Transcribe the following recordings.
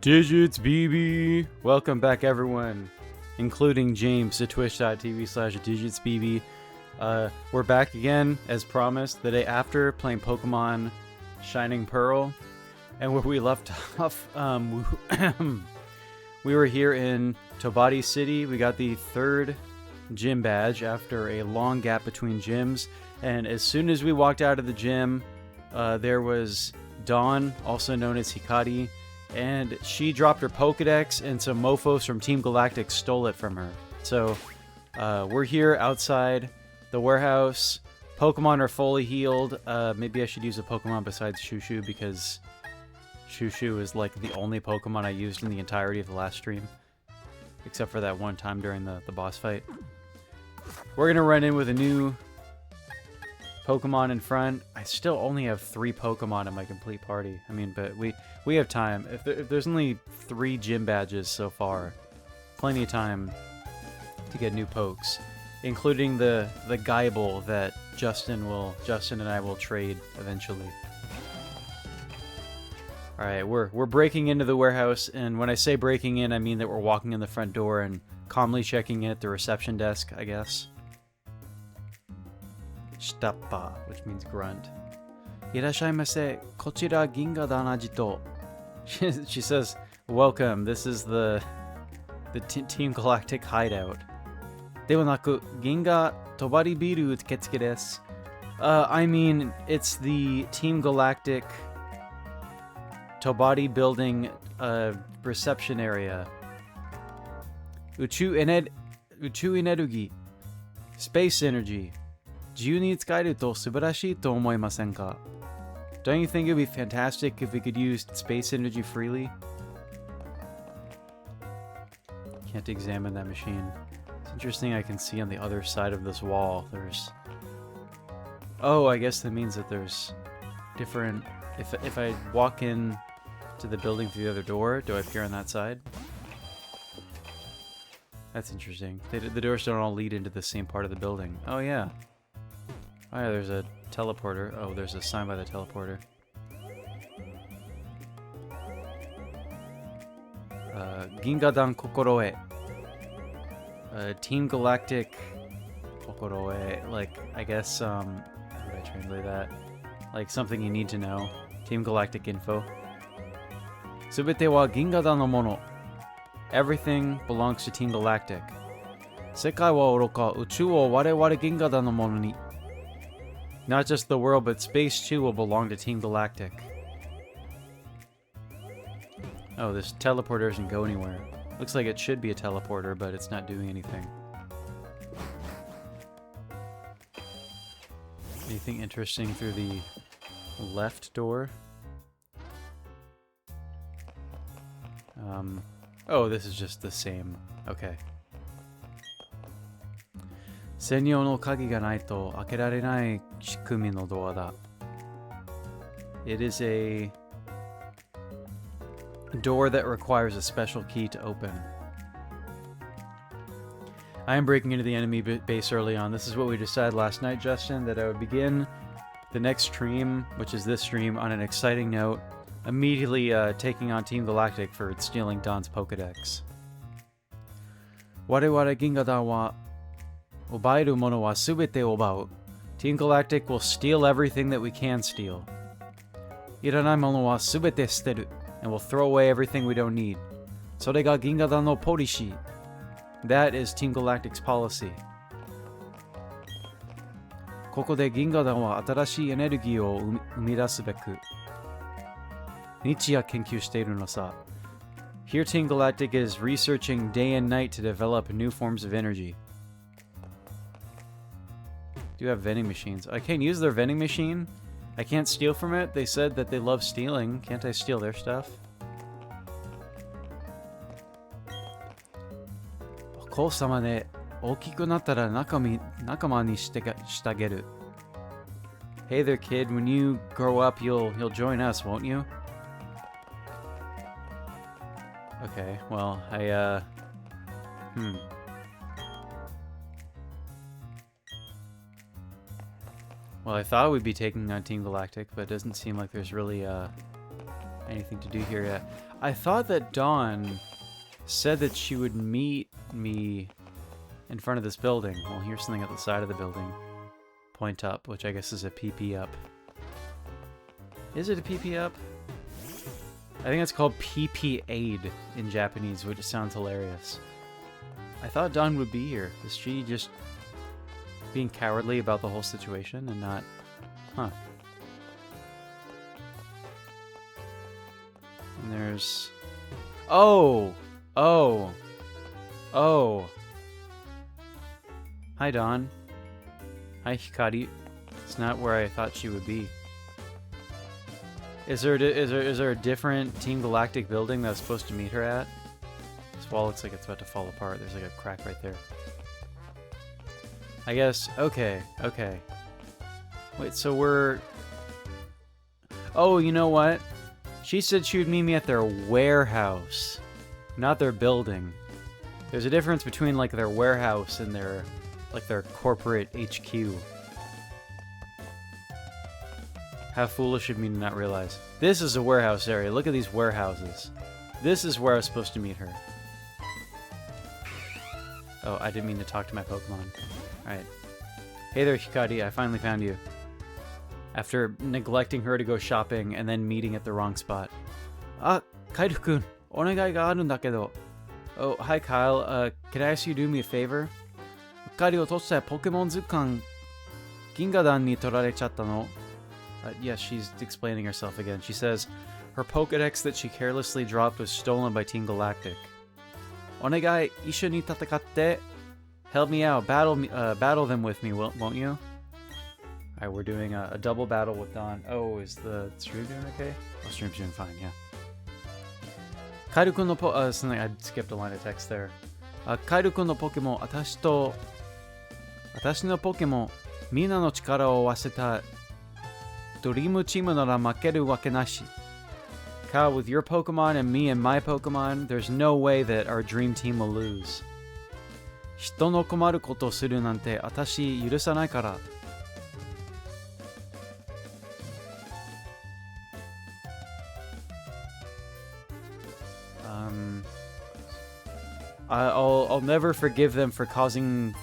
Digits BB! Welcome back everyone, including James to twitch.tv/digitsbb. We're back again, as promised, the day after, playing Pokemon Shining Pearl. And where we left off, we were here in Tobati City. We got the third gym badge after a long gap between gyms. And as soon as we walked out of the gym, there was Dawn, also known as Hikari, and she dropped her Pokedex, and some mofos from Team Galactic stole it from her. So, we're here outside the warehouse. Pokemon are fully healed. Maybe I should use a Pokemon besides Shushu, because Shushu is like the only Pokemon I used in the entirety of the last stream. Except for that one time during the boss fight. We're gonna run in with a new Pokemon in front. I still only have 3 Pokemon in my complete party. I mean, but we have time. If there's only 3 gym badges so far, plenty of time to get new pokes, including the Guyble that Justin and I will trade eventually. All right, we're breaking into the warehouse, and when I say breaking in, I mean that we're walking in the front door and calmly checking in at the reception desk, I guess. Shitappa, which means grunt. Irashaimase, kochira ginga danaji to. She says, welcome, this is the Team Galactic hideout. Dewa-naku, ginga tobari biru uketsuke desu. I mean, it's the Team Galactic Tobati building reception area. Uchu energy. Space energy. Don't you think it would be fantastic if we could use space energy freely? Can't examine that machine. It's interesting I can see on the other side of this wall. There's... Oh, I guess that means that there's different... If I walk in to the building through the other door, do I appear on that side? That's interesting. The doors don't all lead into the same part of the building. Oh, yeah. Oh yeah, there's a teleporter. Oh, there's a sign by the teleporter. Gingadan Kokoroe. Team Galactic Kokoroe. Like, I guess, how would I translate that? Like, something you need to know. Team Galactic info. Subete wa Gingadan no mono. Everything belongs to Team Galactic. Sekai wa oroka, uchu wo wareware Gingadan no mono ni. Not just the world, but space too will belong to Team Galactic. Oh, this teleporter doesn't go anywhere. Looks like it should be a teleporter, but it's not doing anything. Anything interesting through the left door? Oh, this is just the same. Okay. Senyo no kagi ga nai to akerarenai shikumi no doa da. It is a door that requires a special key to open. I am breaking into the enemy base early on. This is what we decided last night, Justin, that I would begin the next stream, which is this stream, on an exciting note, immediately taking on Team Galactic for stealing Don's Pokedex. Wareware Gingadan wa obairu mono wa subete obau. Team Galactic will steal everything that we can steal. Iranai mono wa subete steru. And we'll throw away everything we don't need. Sore ga Gingadan no policy. That is Team Galactic's policy. Koko de Gingadan wa atarashii energy o umidasu beku. Nichiya kenkyū shiteiru no sa. Here Team Galactic is researching day and night to develop new forms of energy. Do have vending machines. I can't use their vending machine. I can't steal from it. They said that they love stealing. Can't I steal their stuff? Oko-sama de okiku nattara nakama ni shitageru. Hey there, kid. When you grow up, you'll join us, won't you? Okay. Well, Well, I thought we'd be taking on Team Galactic, but it doesn't seem like there's really anything to do here yet. I thought that Dawn said that she would meet me in front of this building. Well, here's something at the side of the building. Point up, which I guess is a PP up. Is it a PP up? I think it's called PP aid in Japanese, which sounds hilarious. I thought Dawn would be here. Is she just being cowardly about the whole situation and not... Huh. And there's... Oh! Oh! Oh! Hi, Dawn. Hi, Hikari. It's not where I thought she would be. Is there a different Team Galactic building that I was supposed to meet her at? This wall looks like it's about to fall apart. There's like a crack right there. I guess... Okay, okay. Wait, so we're... Oh, you know what? She said she would meet me at their warehouse, not their building. There's a difference between like their warehouse and their corporate HQ. How foolish of me to not realize. This is a warehouse area. Look at these warehouses. This is where I was supposed to meet her. Oh, I didn't mean to talk to my Pokemon. Alright. Hey there, Hikari. I finally found you. After neglecting her to go shopping and then meeting at the wrong spot. Ah, Kaido-kun. Onegai ga aru ndakedo. Oh, hi Kyle. Can I ask you to do me a favor? Hikari o toshita Pokemon Zukan Gingadan ni torarechatta no. Yes, she's explaining herself again. She says her Pokedex that she carelessly dropped was stolen by Team Galactic. Onegai isho ni tatakatte. Help me out. Battle them with me, won't you? Alright, we're doing a double battle with Dawn. Oh, is the stream doing okay? Oh, stream's doing fine, yeah. Kaido-kun no something, I skipped a line of text there. Kaido-kun no Pokemon, Atashi no Pokemon, Mina no chikara o waseta Dream Team nara makeru wake nashi. Kyle, with your Pokemon and me and my Pokemon, there's no way that our dream team will lose. Hito no komaru koto suru nante atashi yurusanai kara. I'll never forgive them for causing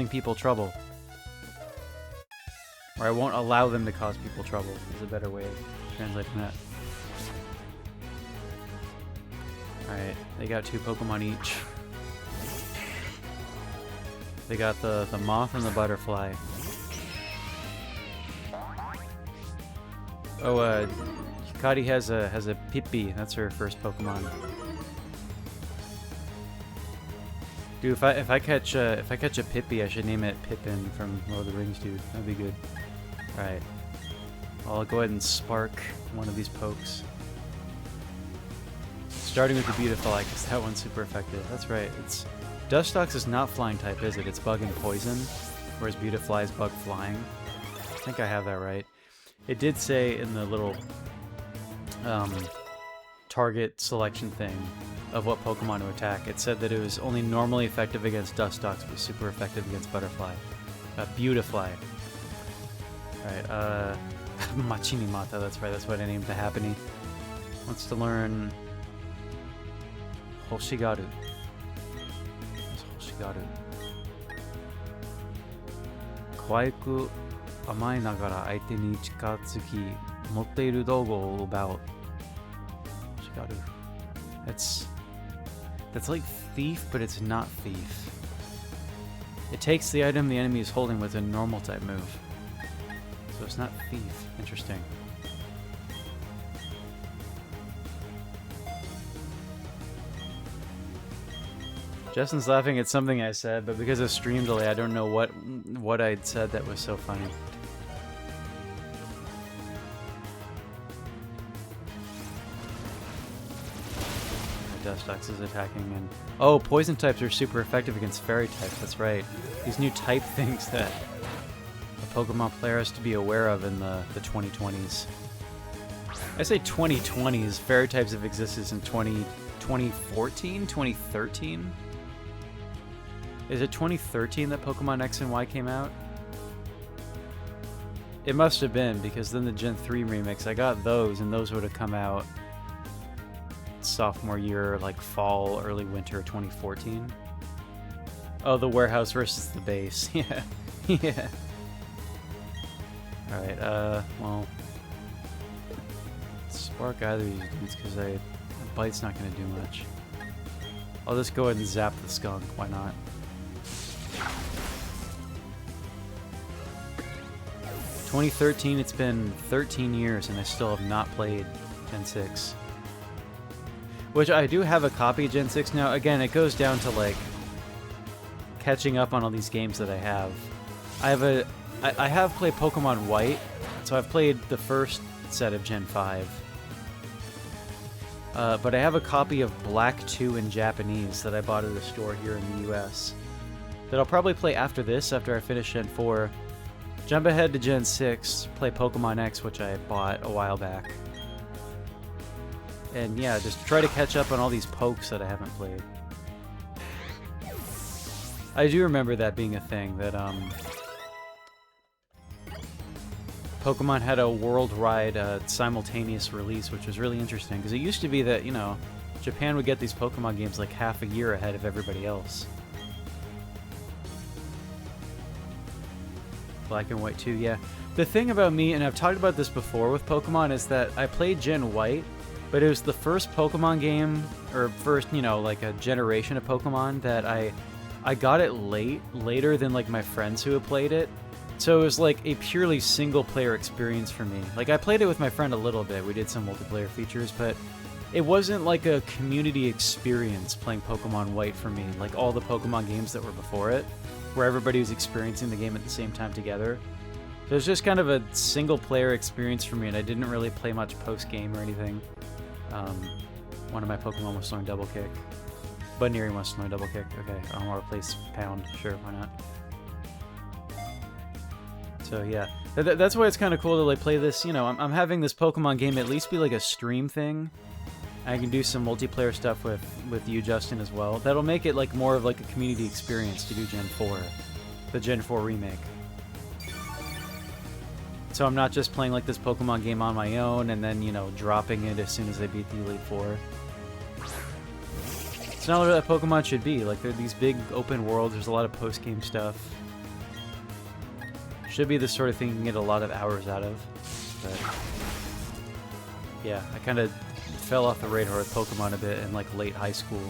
people trouble. Or I won't allow them to cause people trouble, is a better way of translating that. Alright, they got 2 Pokemon each. They got the moth and the butterfly. Oh, Hikari has a Pippi. That's her first Pokemon. Dude, if I catch a Pippi, I should name it Pippin from Lord of the Rings, dude. That'd be good. All right, I'll go ahead and spark one of these pokes. Starting with the Beautifly, because that one's super effective. That's right. It's Dustox is not flying type, is it? It's bug and poison, whereas Beautifly is bug flying. I think I have that right. It did say in the little target selection thing of what Pokemon to attack, it said that it was only normally effective against Dustox, but super effective against Butterfly. Beautifly. Alright, Machinimata, that's right, that's what I named the Happiny. Wants to learn Hoshigaru. What's Hoshigaru? Kawaiku amai nagara aite ni chikatsuki motteiru dougo o ubao. Hoshigaru. That's like Thief, but it's not Thief. It takes the item the enemy is holding with a normal type move. So it's not Thief. Interesting. Justin's laughing at something I said, but because of stream delay, I don't know what I'd said that was so funny. Dustox is attacking, and oh, poison types are super effective against fairy types. That's right. These new type things that a Pokemon player has to be aware of in the 2020s. I say 2020s. Fairy types have existed since 2014, 2013. Is it 2013 that Pokemon X and Y came out? It must have been, because then the Gen 3 remix, I got those, and those would have come out sophomore year, like fall, early winter 2014. Oh, the warehouse versus the base. Yeah. Yeah. Alright, well... Spark either of these dudes, because a bite's not going to do much. I'll just go ahead and zap the skunk, why not? ...2013, it's been 13 years, and I still have not played Gen 6. Which, I do have a copy of Gen 6 now. Again, it goes down to, like, catching up on all these games that I have. I have played Pokemon White, so I've played the first set of Gen 5. But I have a copy of Black 2 in Japanese that I bought at a store here in the US that I'll probably play after this, after I finish Gen 4. Jump ahead to Gen 6, play Pokemon X, which I bought a while back. And yeah, just try to catch up on all these pokes that I haven't played. I do remember that being a thing, that Pokemon had a worldwide simultaneous release, which was really interesting, because it used to be that, you know, Japan would get these Pokemon games like half a year ahead of everybody else. Black and White 2, yeah. The thing about me, and I've talked about this before with Pokemon, is that I played Gen White, but it was the first Pokemon game, or first, you know, like a generation of Pokemon that I got it later than like my friends who had played it. So it was like a purely single-player experience for me. Like, I played it with my friend a little bit. We did some multiplayer features, but it wasn't like a community experience playing Pokemon White for me, like all the Pokemon games that were before it, where everybody was experiencing the game at the same time together. So it was just kind of a single-player experience for me, and I didn't really play much post-game or anything. One of my Pokemon was throwing Double Kick. Bunnery wants to know Double Kick. Okay, I'll replace Pound. Sure, why not? So yeah, that's why it's kind of cool to like play this. You know, I'm having this Pokemon game at least be like a stream thing. I can do some multiplayer stuff with you, Justin, as well. That'll make it like more of like a community experience to do Gen 4, the Gen 4 remake. So I'm not just playing like this Pokemon game on my own and then, you know, dropping it as soon as I beat the Elite Four. It's not what a Pokemon should be. Like, they're these big open worlds. There's a lot of post-game stuff. Should be the sort of thing you can get a lot of hours out of. But yeah, I kind of fell off the radar with Pokemon a bit in like late high school.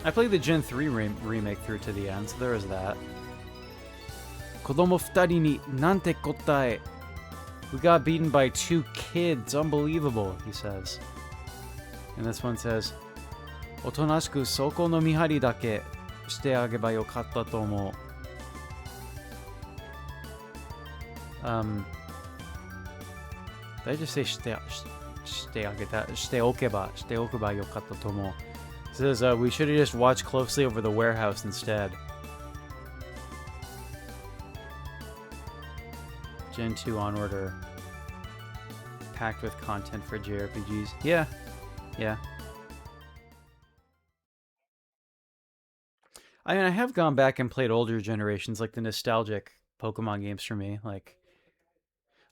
I played the Gen 3 remake through to the end, so there is that. Kodomo 2人になんて答え. We got beaten by 2 kids. Unbelievable, he says. And this one says, おとなしくそこの見張りだけしてあげばよかったと思う. Did I just say しておけばよかったと思う. It says, we should have just watched closely over the warehouse instead. Gen 2 onward are packed with content for JRPGs. Yeah. Yeah. I mean, I have gone back and played older generations, like the nostalgic Pokemon games for me. Like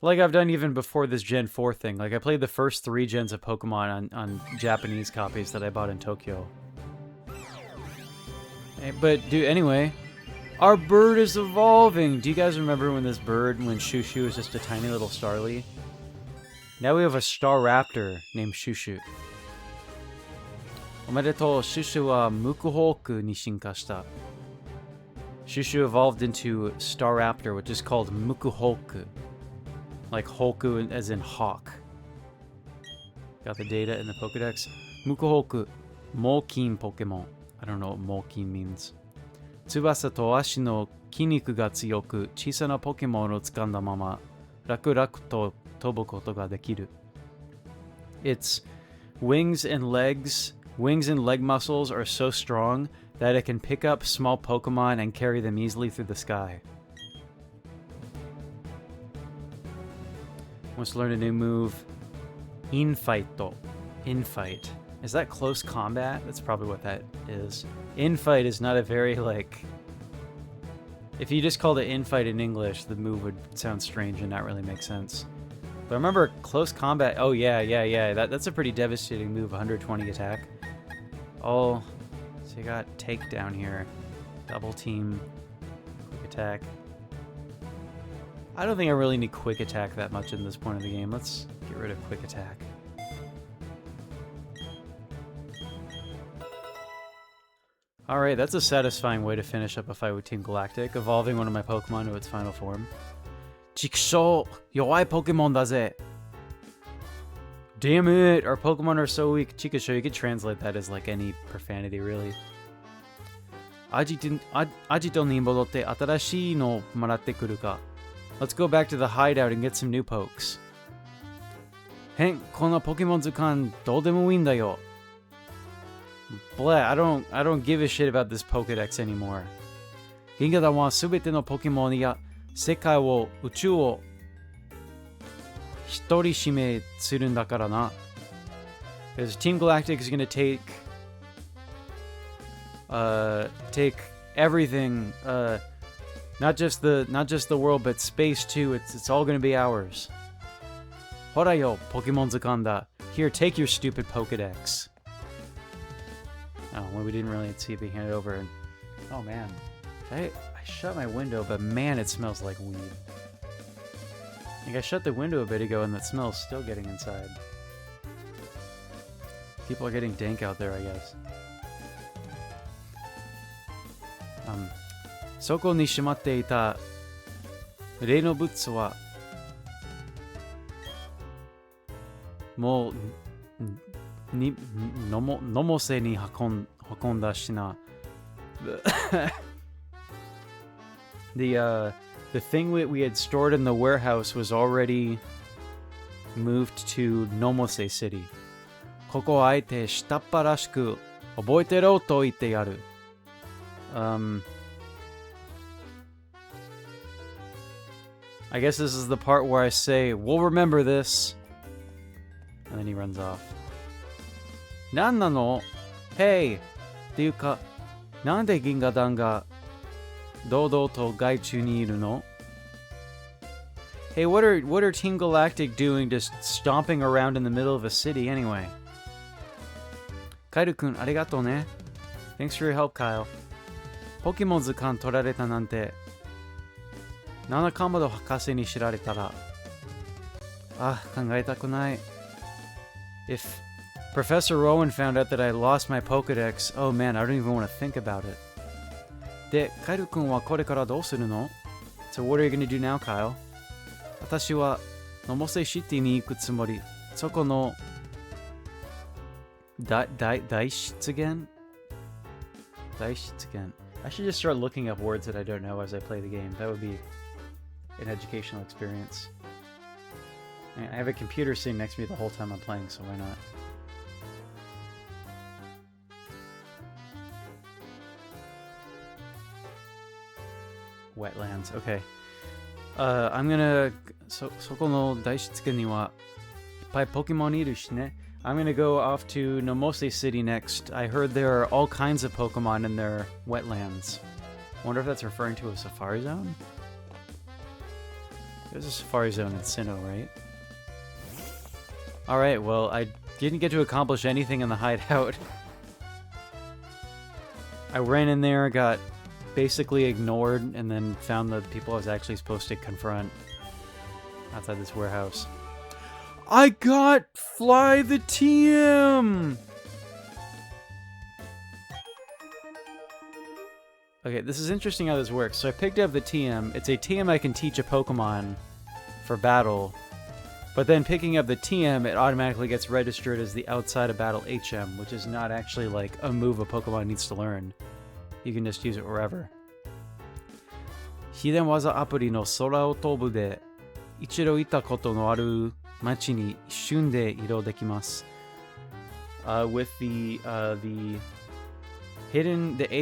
I've done even before this Gen 4 thing. Like, I played the first 3 gens of Pokemon on Japanese copies that I bought in Tokyo. But, dude, anyway, our bird is evolving! Do you guys remember when Shushu was just a tiny little Starly? Now we have a Staraptor named Shushu. Omedetou, Shushu wa Mukuhoku ni shinkashita. Shushu evolved into Staraptor, which is called Mukuhoku. Like Hoku as in hawk. Got the data in the Pokedex. Mukuhoku, Molkin Pokemon. I don't know what Molkin means. Tsubasa to ashi no kiniku ga tsuyoku, chisana na Pokemon o tsukanda mama, raku to tobu koto ga dekiru. Its wings and leg muscles are so strong that it can pick up small Pokemon and carry them easily through the sky. Wants to learn a new move. Infight. Infight. Is that close combat? That's probably what that is. Infight is not a very, like, If you just called it infight in English, the move would sound strange and not really make sense. But I remember close combat. Oh yeah. That's a pretty devastating move. 120 attack. Oh, so you got takedown here. Double team, quick attack. I don't think I really need quick attack that much in this point of the game. Let's get rid of quick attack. Alright, that's a satisfying way to finish up a fight with Team Galactic, evolving one of my Pokemon to its final form. Chikusho! Yowai Pokemon daze! Damn it! Our Pokemon are so weak. Chikusho, you could translate that as like any profanity, really. Ajito ni modotte atarashii no maratte kuru ka. Let's go back to the hideout and get some new pokes. Hen, kono Pokemon Zukan doudemo ii nda yo. Blah, I don't give a shit about this Pokedex anymore. Gingadan wa subete no Pokemon ya sekai wo uchu wo hitori shime tsuru n dakara na. Because Team Galactic is gonna take everything, not just the world, but space too. It's all gonna be ours. Hora yo, Pokemon Zukan da. Here, take your stupid Pokedex. Oh, well, we didn't really see it being handed over. And oh man, I shut my window, but man, it smells like weed. Like I shut the window a bit ago, and that smell's still getting inside. People are getting dank out there, I guess. Soko ni shimatte ita rei no butsu wa mou nomose ni hakonda shina. The thing we had stored in the warehouse was already moved to Nomose City. Koko wa aete shitappa rashiku oboete ro to itte yaru. I guess this is the part where I say, we'll remember this. And then he runs off. Nan nano? Hey! Teyuka, nande Gingadan ga doudou to gaichu ni iru no? Hey, what are Team Galactic doing just stomping around in the middle of a city anyway? Kairu-kun, arigato ne. Thanks for your help, Kyle. Pokemon Zukan torareta nante. Nanakamado Hakase ni shirareta ra. Ah, kangaetakunai. If Professor Rowan found out that I lost my Pokedex, oh man, I don't even want to think about it. De, Kairu-kun wa kore kara dou suru no? So what are you going to do now, Kyle? Watashi wa Nomose City ni iku tsumori. Soko no Daishitsugen? Daishitsugen. I should just start looking up words that I don't know as I play the game. That would be an educational experience. I have a computer sitting next to me the whole time I'm playing, so why not? Wetlands, okay. I'm gonna... Soko no Daishitsugen ni wa ippai Pokemon iru shi ne. I'm gonna go off to Nomose City next. I heard there are all kinds of Pokemon in their wetlands. Wonder if that's referring to a Safari Zone? There's a Safari Zone in Sinnoh, right? Alright, well, I didn't get to accomplish anything in the hideout. I ran in there, got basically ignored, and then found the people I was actually supposed to confront outside this warehouse. I got Fly the TM! Okay, this is interesting how this works. So I picked up the TM. It's a TM I can teach a Pokemon for battle. But then picking up the TM, it automatically gets registered as the outside of battle HM, which is not actually like a move a Pokemon needs to learn. You can just use it wherever. Hiden waza apuri no sora o tobu de ichiro ita koto no aru machi ni ishun de idou dekimasu. With the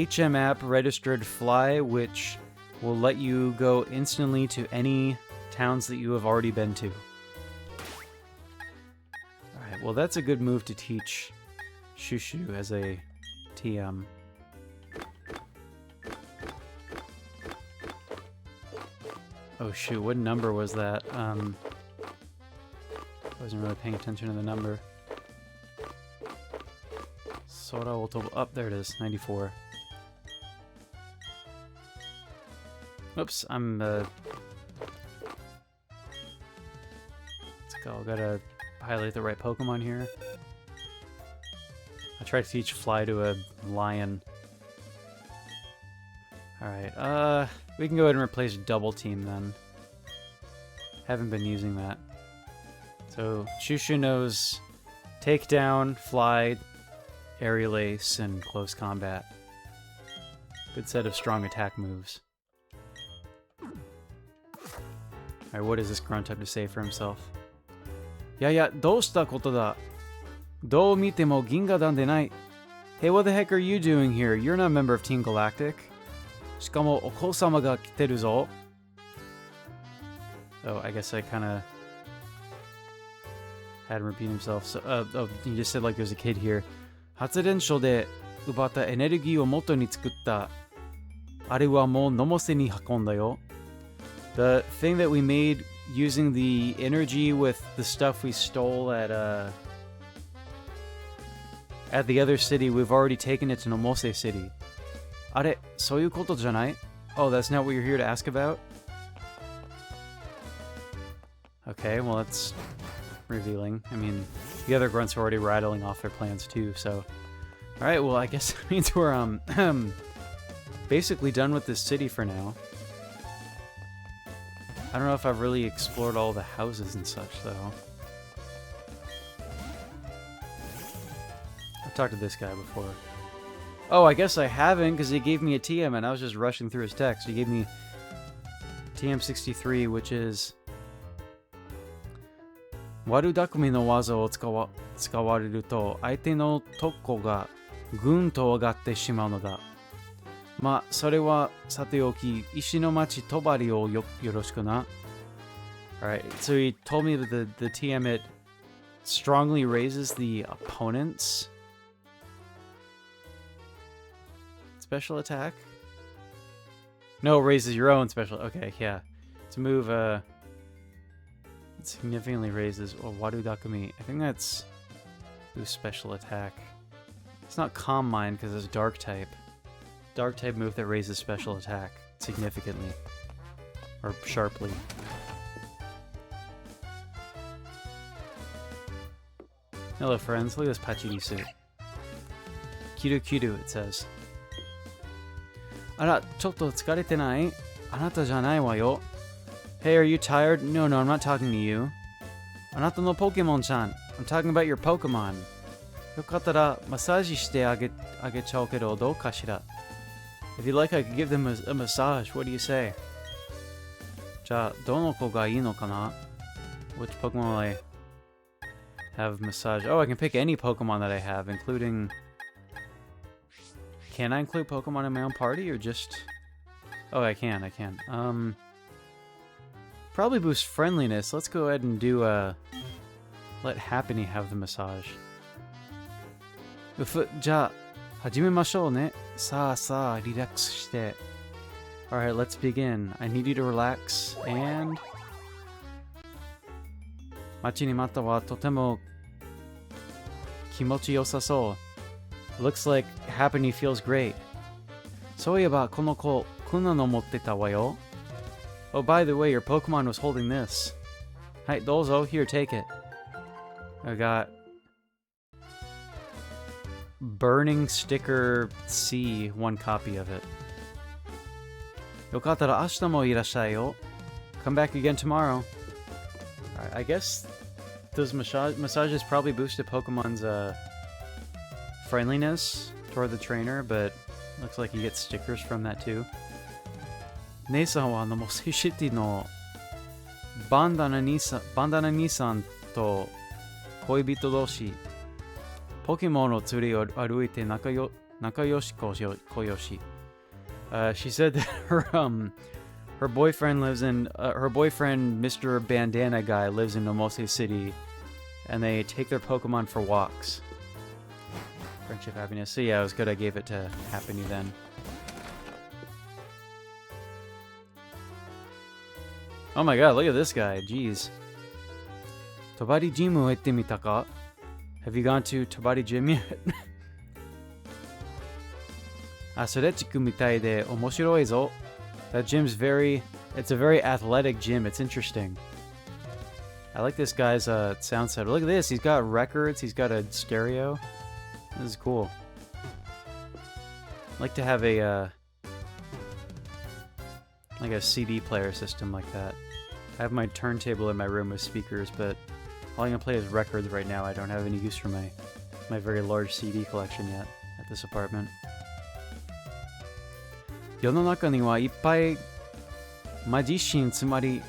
HM app registered Fly, which will let you go instantly to any towns that you have already been to. Alright, well that's a good move to teach Shushu as a TM. Oh shoot, what number was that? I wasn't really paying attention to the number. Sora Otobo. Up, there it is, 94. Oops, I'm let's go, gotta highlight the right Pokemon here. I tried to teach Fly to a lion. Alright, we can go ahead and replace Double Team then. Haven't been using that. So, Shushu knows Takedown, Fly, Aerial Ace, and Close Combat. Good set of strong attack moves. Alright, what does this Grunt have to say for himself? Yeah, どうしたことだ? どう見ても銀河団でない. Hey, what the heck are you doing here? You're not a member of Team Galactic. しかもお子様が来てるぞ. Oh, I guess I kind of had him repeat himself. So, oh, he just said like there's a kid here. 発電所で奪ったエネルギーを元に作った。あれはもうのもせに運んだよ. The thing that we made using the energy with the stuff we stole at the other city, we've already taken it to Nomose City. あれ、そういうことじゃない? Oh, that's not what you're here to ask about? Okay, well that's revealing. I mean, the other grunts are already rattling off their plans too, so... Alright, well I guess that means we're, basically done with this city for now. I don't know if I've really explored all the houses and such, though. I've talked to this guy before. Oh, I guess I haven't, because he gave me a TM, and I was just rushing through his text. He gave me TM63, which is... Warudakumi no waza o tsukawareru to, aite no tokko ga gun to agatte shimau no da. Ma, それはさておき、石の町帳をよろしくな. Alright, so he told me that the TM, it strongly raises the opponent's special attack? No, it raises your own special... Okay, yeah. To move, it significantly raises... Oh, Wadu Dakumi. I think that's... Boost special attack. It's not Calm Mind, because it's Dark type. Dark type move that raises special attack significantly. Or sharply. Hello friends, look at this Pachiri suit. Kiru Kiru, it says. Ara, chotto tsukarete nai? Anata janai wa yo. Hey, are you tired? No, I'm not talking to you. Anata no Pokemon-chan. I'm talking about your Pokemon. Yokattara, massage shite agechou kedo, dou kashira? If you'd like, I could give them a massage. What do you say? Ja, dono ko ga ii no kana? Which Pokemon will I have massage? Oh, I can pick any Pokemon that I have, including... Can I include Pokemon in my own party, or just... Oh, I can. Probably boost friendliness. Let's go ahead and do, let Happiny have the massage. Ja, hajimemashou ne. Sa, relax shite. Alright, let's begin. I need you to relax, and... Machi ni matta wa totemo kimochi yosasou. Looks like Happiny feels great. Soieba kono ko kuna no motteta wa yo. Oh, by the way, your Pokemon was holding this. Hai, dozo, here, take it. I got... Burning Sticker C, one copy of it. Yokattara ashita mo irashai yo. Come back again tomorrow. Alright, I guess those massages probably boosted Pokemon's friendliness toward the trainer, but looks like you get stickers from that too. Nei-san wa Nomose City no Bandana Nisan to Koibito doshi. Pokemon o tsuri o aruite nakayoshi koyoshi. She said that her boyfriend lives in her boyfriend Mr. Bandana guy lives in Nomose City, and they take their Pokemon for walks. Friendship, happiness. So yeah, it was good I gave it to Happiny then. Oh my god, look at this guy. Jeez. Tobari Jimu ette mita ka? Have you gone to Tobari Gym yet? Asorechiku mitai de omoshiroi zo. That gym's it's a very athletic gym. It's interesting. I like this guy's sound set. Look at this. He's got records. He's got a stereo. This is cool. I'd like to have a like a CD player system like that. I have my turntable in my room with speakers, but all I can play is records right now. I don't have any use for my very large CD collection yet at this apartment. 世の中にはいっぱいマジシン、つまり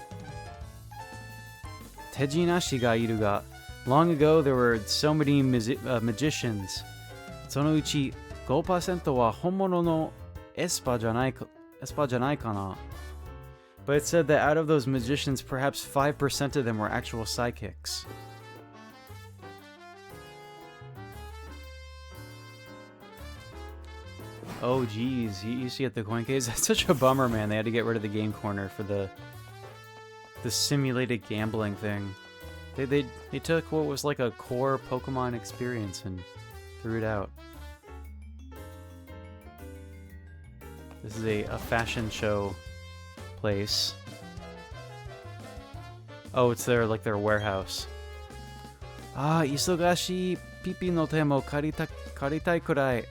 手品師がいるが、long ago there were so many magicians. そのうち 5% は本物のエスパじゃないかな。But it said that out of those magicians, perhaps 5% of them were actual psychics. Oh geez, you see at the coin case? That's such a bummer, man. They had to get rid of the game corner for the simulated gambling thing. They took what was like a core Pokemon experience and threw it out. This is a fashion show place. Oh, it's their warehouse. Ah, isogashi pipi no te mo karitai kurai.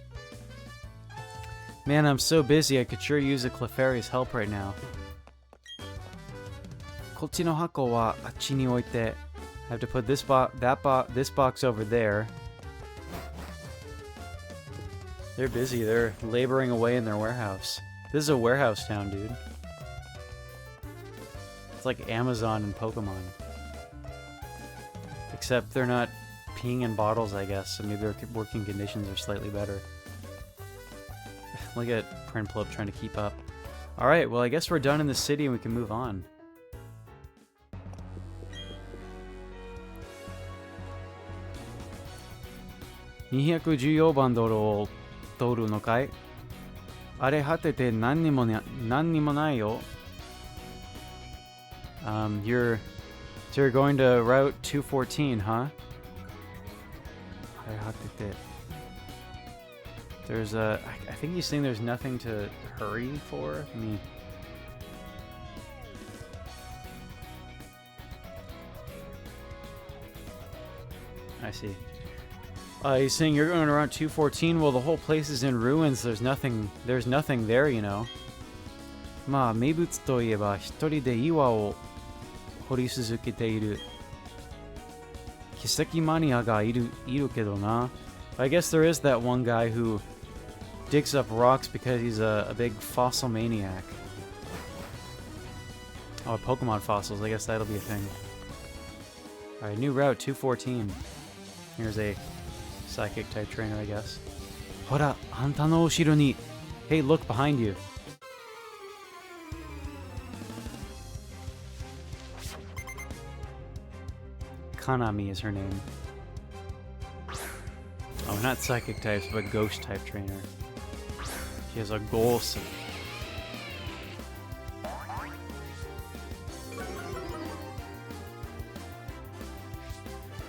Man, I'm so busy. I could sure use a Clefairy's help right now. Kochi no hako wa achi ni oite. I have to put this box over there. They're busy. They're laboring away in their warehouse. This is a warehouse town, dude. It's like Amazon and Pokemon. Except they're not peeing in bottles, I guess, so maybe their working conditions are slightly better. Look at Prinplup trying to keep up. Alright, well I guess we're done in the city and we can move on. $214番道路を通るのかい? 荒れ果てて何にもないよ. You're going to Route 214, huh? 荒れ果てて. There's I think he's saying there's nothing to hurry for. I see. He's saying you're going around 214. Well, the whole place is in ruins. There's nothing there, you know. まあ、名物といえば一人で岩を掘り続けている奇跡マニアがいるけどな. I guess there is that one guy who digs up rocks because he's a big fossil maniac. Oh, Pokemon fossils. I guess that'll be a thing. Alright, new route 214. Here's a psychic type trainer, I guess. Hora, anta no ushiro ni. Hey, look behind you. Kanami is her name. Oh, not psychic types, but ghost type trainer. She has a goal set.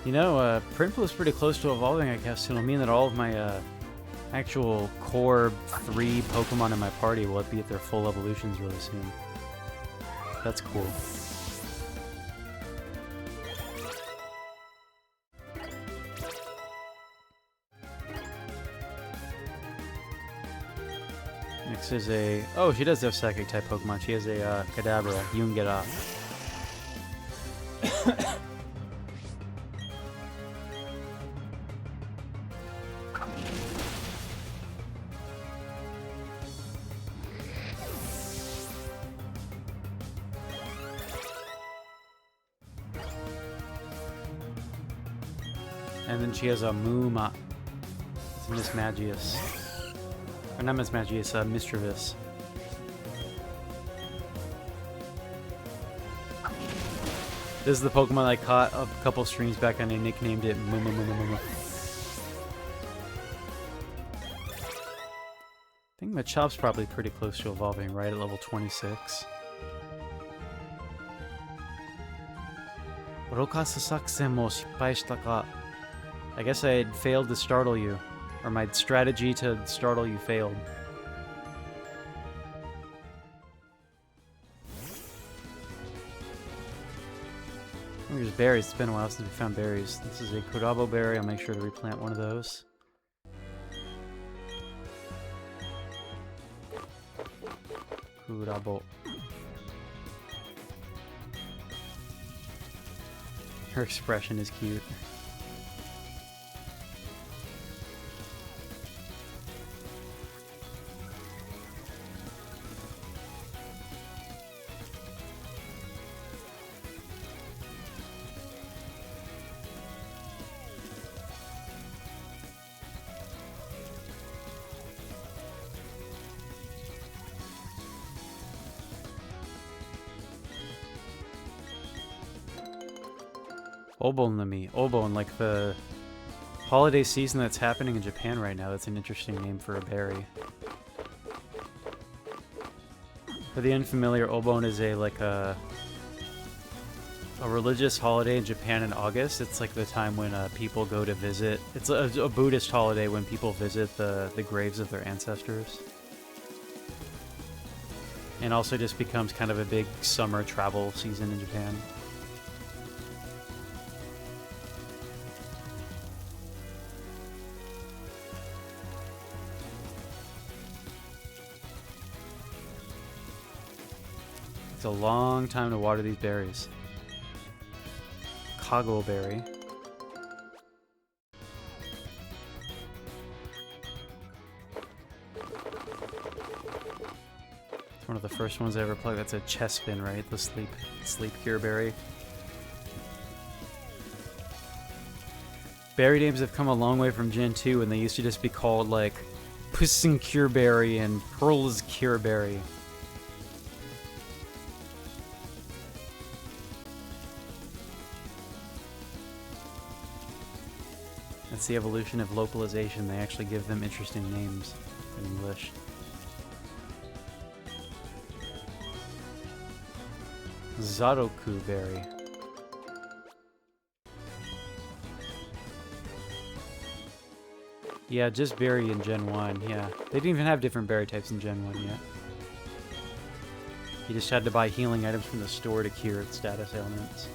You know, Prinplu's pretty close to evolving, I guess. It'll mean that all of my actual core 3 Pokemon in my party will be at their full evolutions really soon. That's cool. Next is a... Oh, she does have psychic type Pokemon. She has a Kadabra. You can get off. And then she has a Mooma. It's Miss Magius. Or not Miss Magius, Mischievous. This is the Pokemon I caught a couple streams back and I nicknamed it Mooma. I think Machop's probably pretty close to evolving, right? At level 26. Orokasu sakusen mo shippai shita ka? I guess I had failed to startle you. Or my strategy to startle you failed. There's berries. It's been a while since we found berries. This is a Kurabo berry. I'll make sure to replant one of those. Kurabo. Her expression is cute. Obonami. Obon, like the holiday season that's happening in Japan right now. That's an interesting name for a berry. For the unfamiliar, Obon is a religious holiday in Japan in August. It's like the time when people go to visit. It's a Buddhist holiday when people visit the graves of their ancestors. And also just becomes kind of a big summer travel season in Japan. It's a long time to water these berries. Kago berry. It's one of the first ones I ever plucked. That's a chestpin, right? The sleep cure berry. Berry names have come a long way from Gen 2, and they used to just be called like Pussing Cure Berry and Pearl's Cure Berry. That's the evolution of localization. They actually give them interesting names in English. Zaroku berry. Yeah, just berry in Gen 1, yeah. They didn't even have different berry types in Gen 1 yet. You just had to buy healing items from the store to cure its status ailments.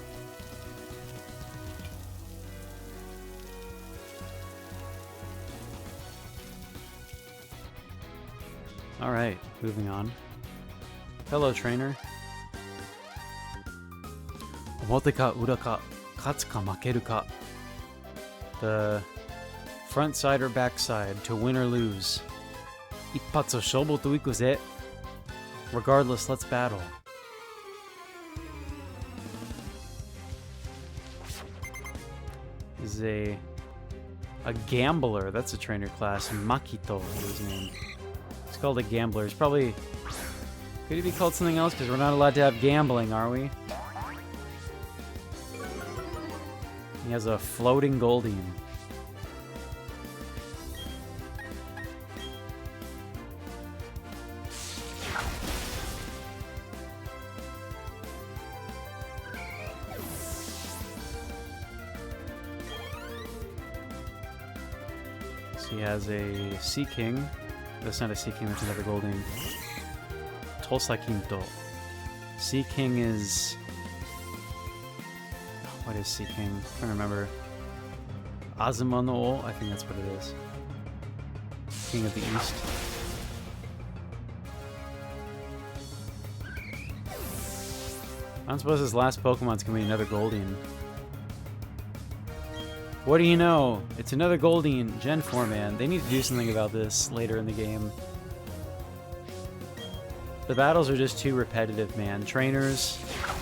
Alright, moving on. Hello, trainer. Omote ka ura ka, katsu ka makeru ka. The front side or back side, to win or lose. Ippatsu shobo to iku ze. Regardless, let's battle. This is a gambler. That's a trainer class. Makito is his name. It's called a gambler. It's probably... Could it be called something else? Because we're not allowed to have gambling, are we? He has a floating Goldeen. So he has a Sea King. That's not a Sea King, that's another Goldeen. Tosakinto. Sea King is... What is Sea King? I can't remember. Azuma no O? I think that's what it is. King of the East. I don't suppose his last Pokemon's gonna be another Goldeen. What do you know? It's another Goldeen. Gen 4, man. They need to do something about this later in the game. The battles are just too repetitive, man. Trainers,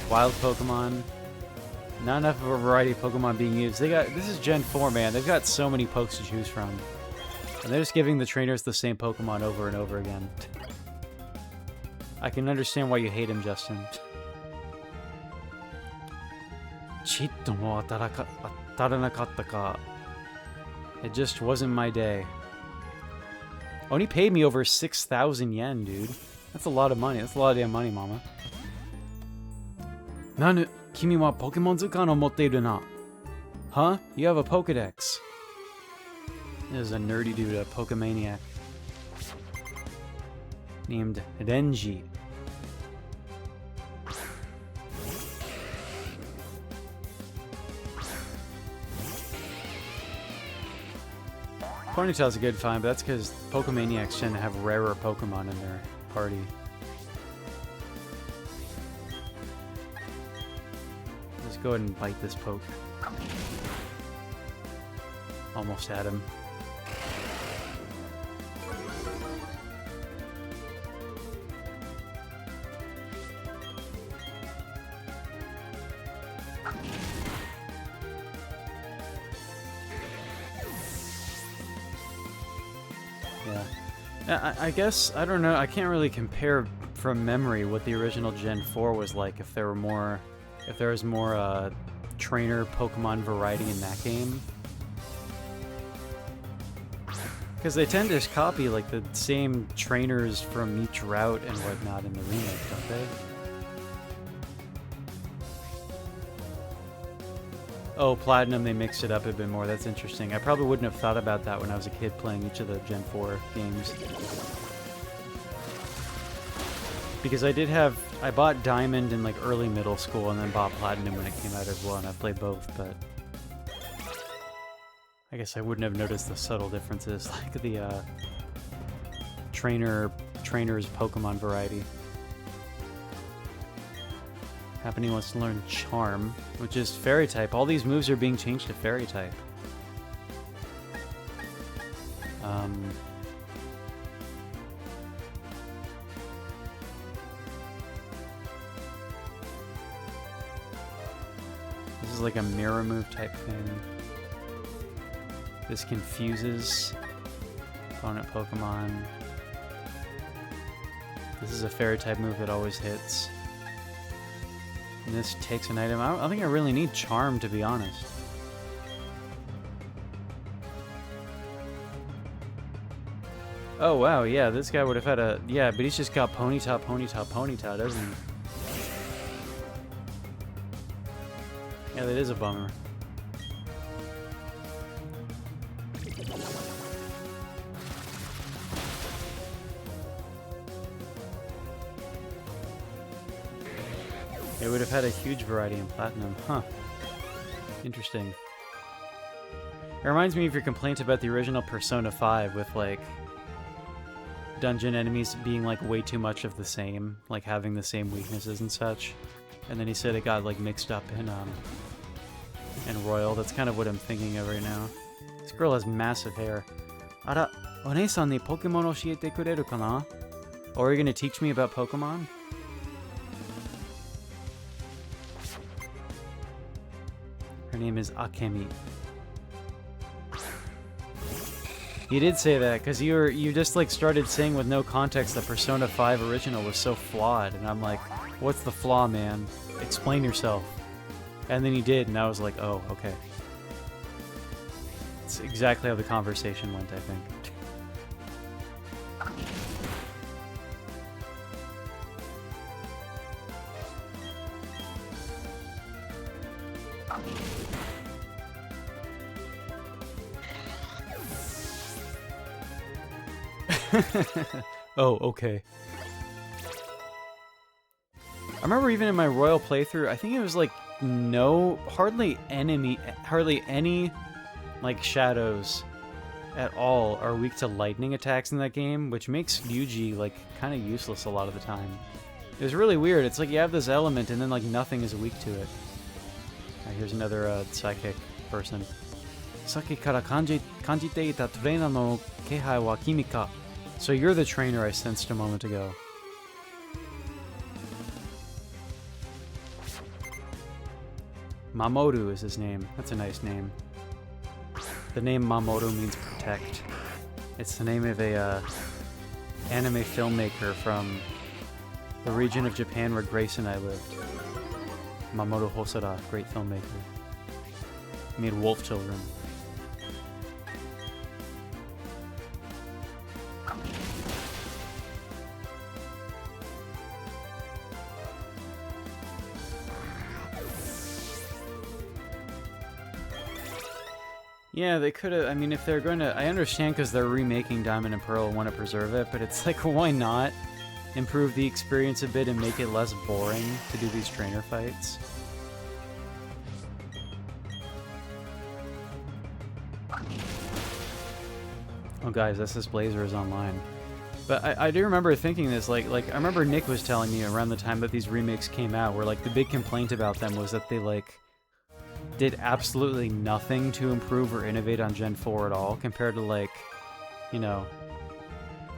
wild Pokemon. Not enough of a variety of Pokemon being used. This is Gen 4, man. They've got so many pokes to choose from. And they're just giving the trainers the same Pokemon over and over again. I can understand why you hate him, Justin. Chitto mo ataranakatta ka. It just wasn't my day. Oh, and he paid me over 6,000 yen, dude. That's a lot of money. That's a lot of damn money, mama. Nanu. Kimi wa Pokemon Zukan o motteiru na. Huh? You have a Pokedex. This is a nerdy dude, a Pokemaniac. Named Renji. Ponytail's a good find, but that's because Pokemaniacs tend to have rarer Pokemon in their party. Let's go ahead and bite this poke. Almost had him. Yeah. I guess, I don't know, I can't really compare from memory what the original Gen 4 was like, if there was more trainer Pokemon variety in that game. Because they tend to copy like the same trainers from each route and whatnot in the remake, don't they? Oh, Platinum, they mixed it up a bit more. That's interesting. I probably wouldn't have thought about that when I was a kid playing each of the Gen 4 games. Because I bought Diamond in like early middle school and then bought Platinum when it came out as well, and I played both, but I guess I wouldn't have noticed the subtle differences, like the trainer's Pokemon variety. Happiny wants to learn Charm, which is Fairy type. All these moves are being changed to Fairy type. This is like a mirror move type thing. This confuses opponent Pokemon. This is a Fairy type move that always hits. And this takes an item. I don't think I really need Charm, to be honest. Oh, wow, yeah, this guy would have had a... Yeah, but he's just got Ponyta, Ponyta, Ponyta, doesn't he? Yeah, that is a bummer. It would have had a huge variety in Platinum. Huh. Interesting. It reminds me of your complaint about the original Persona 5 with, like, dungeon enemies being, like, way too much of the same. Like, having the same weaknesses and such. And then he said it got, like, mixed up in Royal. That's kind of what I'm thinking of right now. This girl has massive hair. Ara, Onei-san ni Pokemon oshiete kureru kana? Or are you gonna teach me about Pokemon? Her name is Akemi. You did say that, because you just like started saying with no context that Persona 5 original was so flawed, and I'm like, what's the flaw, man? Explain yourself. And then you did, and I was like, oh, okay. It's exactly how the conversation went, I think. Oh, okay. I remember even in my Royal playthrough, I think it was like hardly any like shadows at all are weak to lightning attacks in that game, which makes Yuji like kind of useless a lot of the time. It was really weird. It's like you have this element and then like nothing is weak to it. Alright, here's another psychic person. Saki kara kanjite ita trainer no kehai wa kimi ka. So you're the trainer I sensed a moment ago. Mamoru is his name. That's a nice name. The name Mamoru means protect. It's the name of a anime filmmaker from the region of Japan where Grace and I lived. Mamoru Hosoda, great filmmaker. He made Wolf Children. Yeah, they could have. I mean, if they're going to, I understand because they're remaking Diamond and Pearl and want to preserve it, but it's like, why not improve the experience a bit and make it less boring to do these trainer fights? Oh, guys, SS Blazer is online. But I do remember thinking this, like I remember Nick was telling me around the time that these remakes came out, where like the big complaint about them was that they like did absolutely nothing to improve or innovate on Gen 4 at all, compared to like, you know,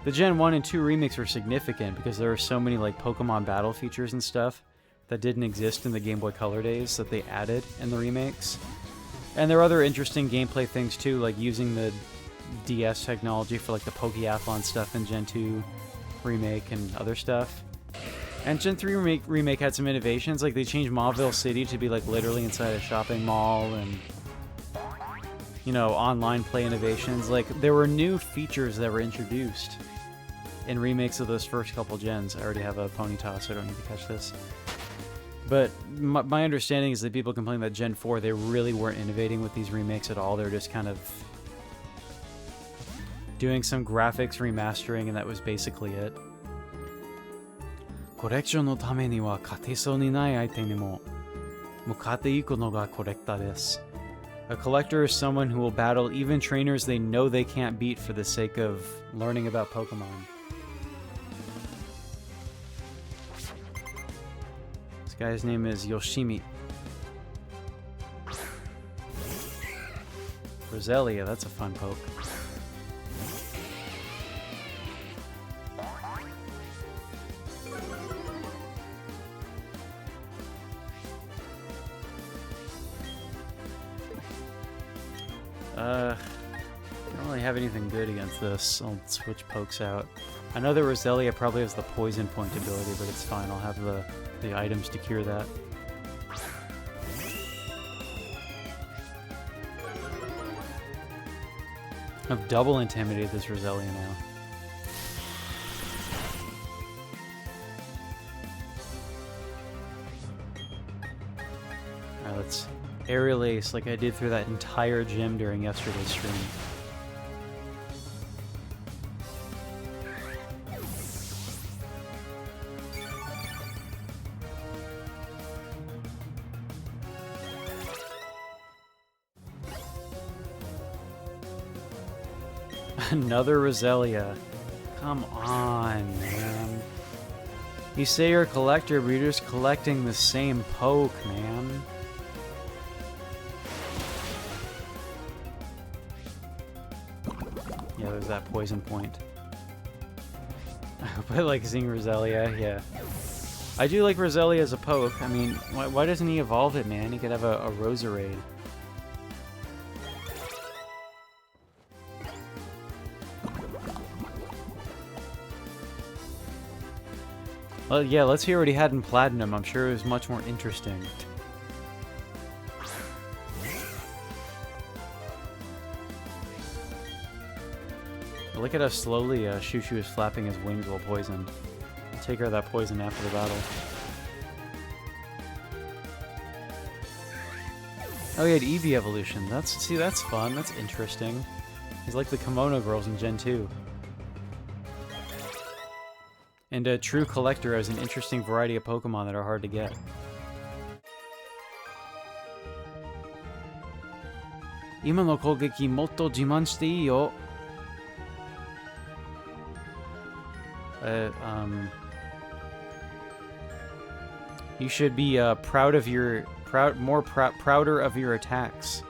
the Gen 1 and 2 remakes were significant because there were so many like Pokemon battle features and stuff that didn't exist in the Game Boy Color days that they added in the remakes. And there are other interesting gameplay things too, like using the DS technology for like the Pokeathlon stuff in Gen 2 remake and other stuff. And Gen 3 remake had some innovations, like they changed Mauville City to be like literally inside a shopping mall, and you know, online play innovations. Like there were new features that were introduced in remakes of those first couple gens. I already have a Ponyta, so I don't need to catch this. But my understanding is that people complain that Gen 4, they really weren't innovating with these remakes at all. They're just kind of doing some graphics remastering, and that was basically it. コレクションのためには勝てそうにない相手にも向かっていくのがコレクターです. A collector is someone who will battle even trainers they know they can't beat for the sake of learning about Pokemon. This guy's name is Yoshimi. Roselia, that's a fun poke. I don't really have anything good against this. I'll switch pokes out. I know that Roselia probably has the poison point ability, but it's fine. I'll have the items to cure that. I've double intimidated this Roselia now. Alright, let's Aerial Ace like I did through that entire gym during yesterday's stream. Another Roselia. Come on, man. You say you're a collector, but you're just collecting the same poke, man. Yeah, there's that poison point. I hope I like seeing Roselia, yeah. I do like Roselia as a poke. I mean, why doesn't he evolve it, man? He could have a Roserade. Well, yeah, let's hear what he had in Platinum. I'm sure it was much more interesting. Look at how slowly Shushu is flapping his wings while poisoned. I'll take care of that poison after the battle. Oh, he had Eevee evolution. See, that's fun. That's interesting. He's like the Kimono girls in Gen 2. And a true collector has an interesting variety of Pokemon that are hard to get. Ima no kogeki motto jiman shite ii yo. You should be proud of your prouder of your attacks.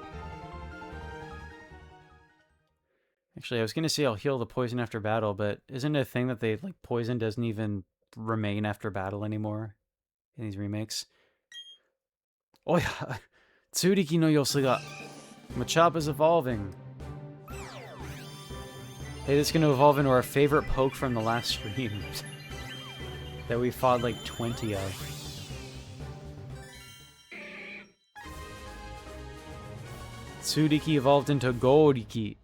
Actually, I was gonna say I'll heal the poison after battle, but isn't it a thing that they like poison doesn't even remain after battle anymore in these remakes? Oh yeah, Tsuriki no yosu ga. Machop is evolving. Hey, this is gonna evolve into our favorite poke from the last stream that we fought like 20 of. Tsuriki evolved into Goriki.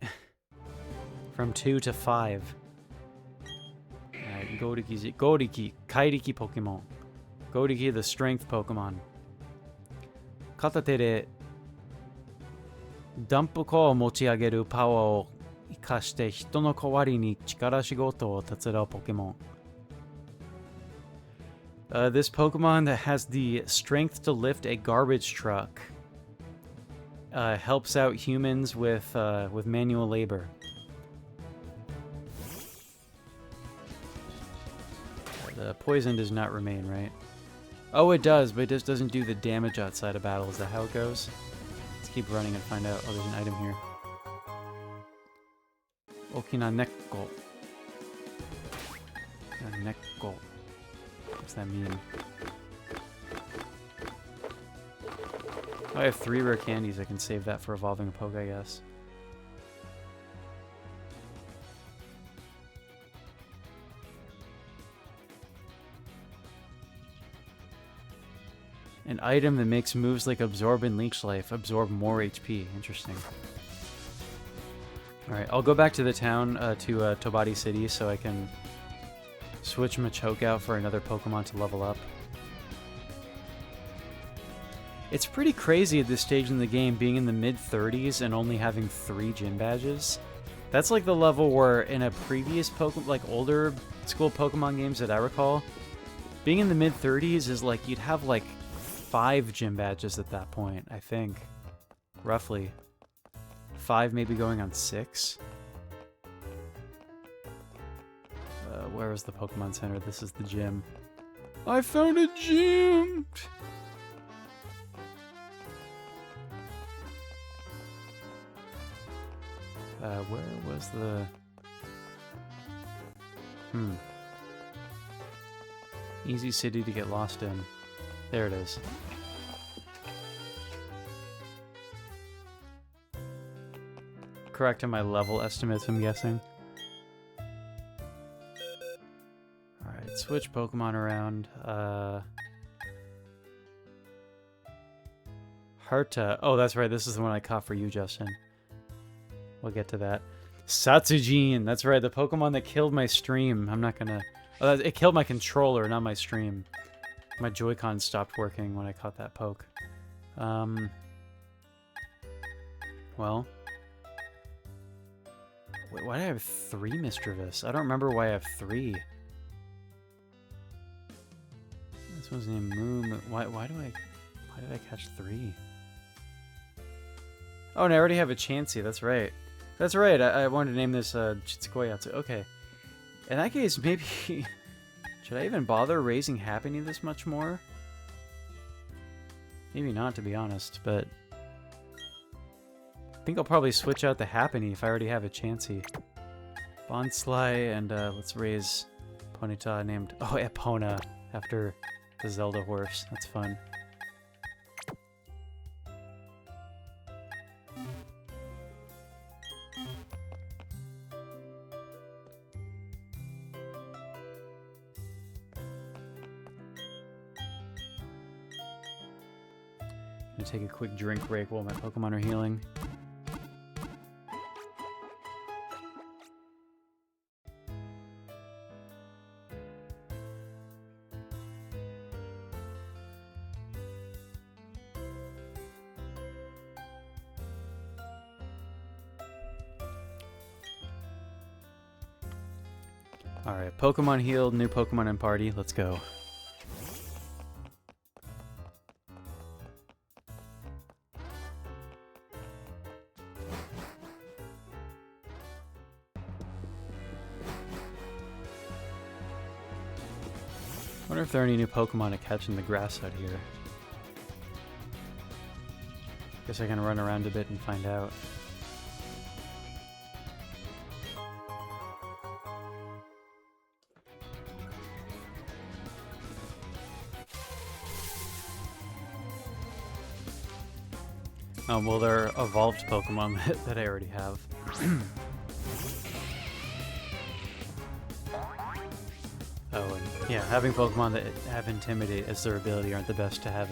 From 2 to 5. Goriki, Kairiki Pokemon. Goriki, the strength Pokemon. Katate de ダンプコを持ち上げるパワーを生かして人の代わりに力仕事を手伝うポケモン。This Pokemon that has the strength to lift a garbage truck helps out humans with manual labor. The poison does not remain, right? Oh, it does, but it just doesn't do the damage outside of battle. Is that how it goes? Let's keep running and find out. Oh, there's an item here. Okina Nekko. Nekko. What's that mean? Oh, I have 3 rare candies. I can save that for evolving a Poke, I guess. An item that makes moves like Absorb and Leech Life absorb more HP. Interesting. Alright, I'll go back to the town, to Tobati City, so I can switch Machoke out for another Pokemon to level up. It's pretty crazy at this stage in the game, being in the mid-30s and only having 3 gym badges. That's like the level where in a previous older school Pokemon games that I recall, being in the mid-30s is like, you'd have like 5 gym badges at that point, I think. Roughly. 5 maybe going on 6. Where was the Pokemon Center? This is the gym. I found a gym! Where was the... Easy city to get lost in. There it is. Correct in my level estimates, I'm guessing. Alright, switch Pokemon around. Harta. Oh, that's right. This is the one I caught for you, Justin. We'll get to that. Satsujin. That's right. The Pokemon that killed my stream. I'm not gonna... Oh, it killed my controller, not my stream. My Joy-Con stopped working when I caught that poke. Well... Wait, why do I have 3 Misdreavus? I don't remember why I have 3. This one's named Moon. Why did I catch 3? Oh, and I already have a Chansey. That's right. That's right. I wanted to name this Chitsukoyatsu. Okay. In that case, maybe... Should I even bother raising Happiny this much more? Maybe not, to be honest, but... I think I'll probably switch out the Happiny if I already have a Chansey. Bonsly, and let's raise Ponyta named... Oh, Epona, after the Zelda horse. That's fun. Gonna take a quick drink break while my Pokemon are healing. Alright, Pokemon healed, new Pokemon in party, let's go. I wonder if there are any new Pokemon to catch in the grass out here. Guess I can run around a bit and find out. Well, there are evolved Pokemon that I already have. Oh, and yeah, having Pokemon that have Intimidate as their ability aren't the best to have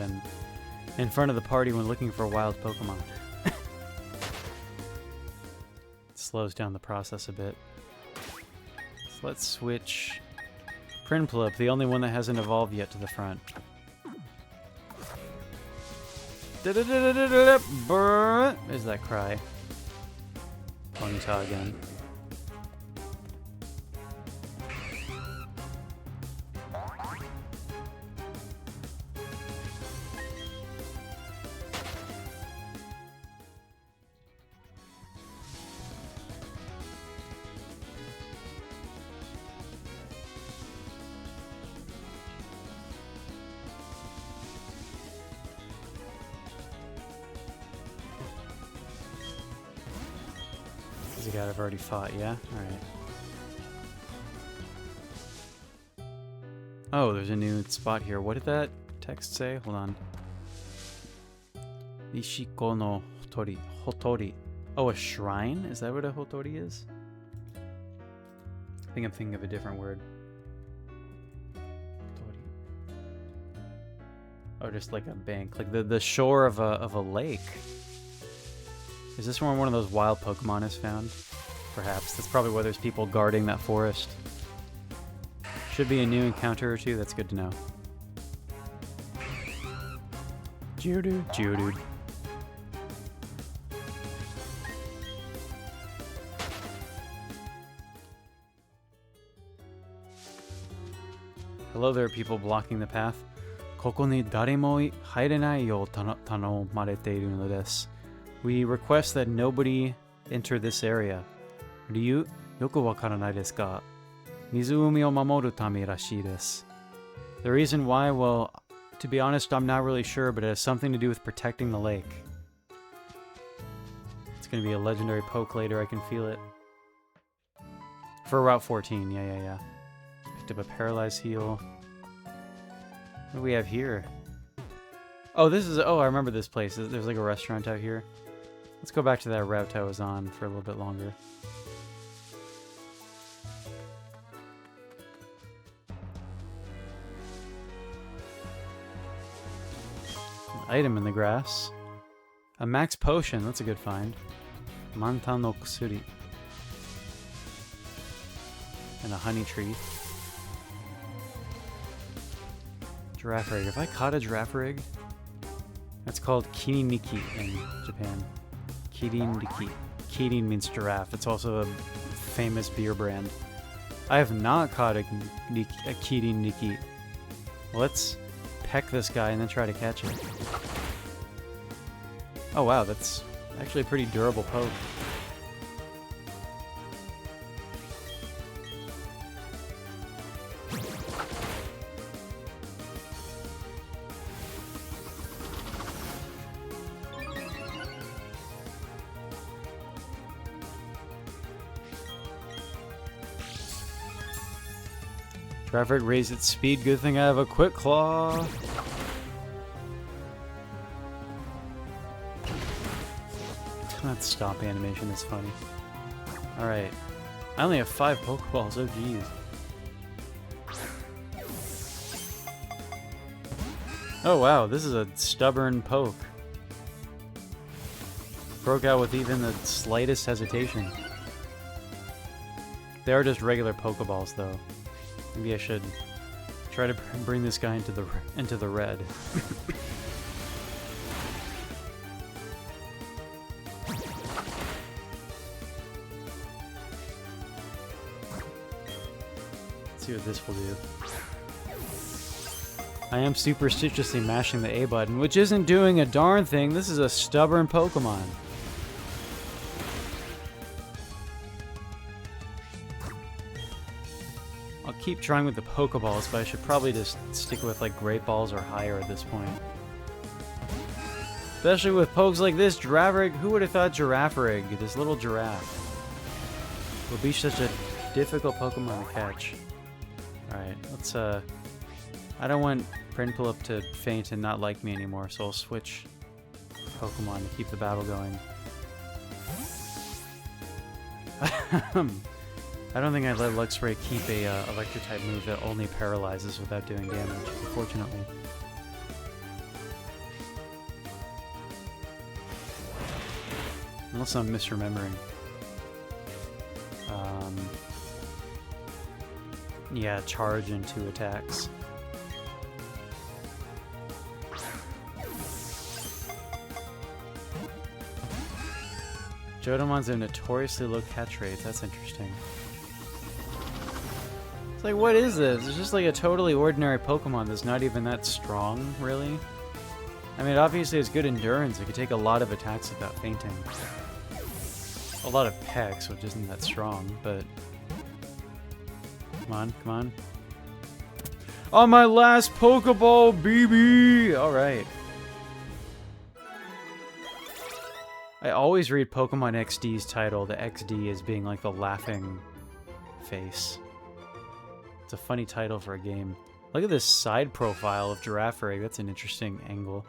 in front of the party when looking for wild Pokemon. It slows down the process a bit. So let's switch Prinplup, the only one that hasn't evolved yet, to the front. There's that cry. Ponyta again. The guy I've already fought, yeah? Alright. Oh, there's a new spot here. What did that text say? Hold on. Ishiko no Hotori. Hotori. Oh, a shrine? Is that what a Hotori is? I think I'm thinking of a different word. Hotori. Oh, just like a bank. Like the shore of a lake. Is this where one of those wild Pokemon is found? Perhaps. That's probably why there's people guarding that forest. Should be a new encounter or two. That's good to know. Geodude. Geodude. Hello there, people blocking the path. ここに誰も入れないよう頼まれているのです。We request that nobody enter this area. 理由よくわからないですが、湖を守るためらしいです。The reason why, well, to be honest, I'm not really sure, but it has something to do with protecting the lake. It's going to be a legendary poke later, I can feel it. For Route 14, yeah. Picked up a paralyzed heal. What do we have here? Oh, I remember this place. There's like a restaurant out here. Let's go back to that route I was on for a little bit longer. An item in the grass. A max potion. That's a good find. Manta no kusuri. And a honey tree. Giraffe rig. Have I caught a giraffe rig? That's called kiriniki in Japan. Kiriniki. Kirin means giraffe. It's also a famous beer brand. I have not caught a kiriniki. Let's peck this guy and then try to catch it. Oh wow, that's actually a pretty durable poke. Traffic raised its speed. Good thing I have a quick claw. That stop animation is funny. Alright. I only have 5 Pokeballs. Oh, geez. Oh, wow. This is a stubborn poke. Broke out with even the slightest hesitation. They are just regular Pokeballs, though. Maybe I should try to bring this guy into the red. Let's see what this will do. I am superstitiously mashing the A button, which isn't doing a darn thing. This is a stubborn Pokemon. I'll keep trying with the Pokeballs, but I should probably just stick with like Great Balls or higher at this point. Especially with pokes like this, Girafarig. Who would have thought Girafarig, this little giraffe, would be such a difficult Pokemon to catch? Alright, let's I don't want Prinplup to faint and not like me anymore, so I'll switch Pokemon to keep the battle going. I don't think I'd let Luxray keep a electric-type move that only paralyzes without doing damage, unfortunately. Unless I'm misremembering. Yeah, charge and 2 attacks. Jodomons have notoriously low catch rates. That's interesting. It's like, what is this? It's just like a totally ordinary Pokemon that's not even that strong, really. I mean, obviously it's good endurance. It could take a lot of attacks without fainting. A lot of pecs, which isn't that strong, but... Come on, come on. On my last Pokeball, BB! Alright. I always read Pokemon XD's title, the XD, as being like the laughing face. It's a funny title for a game. Look at this side profile of Girafarig. That's an interesting angle.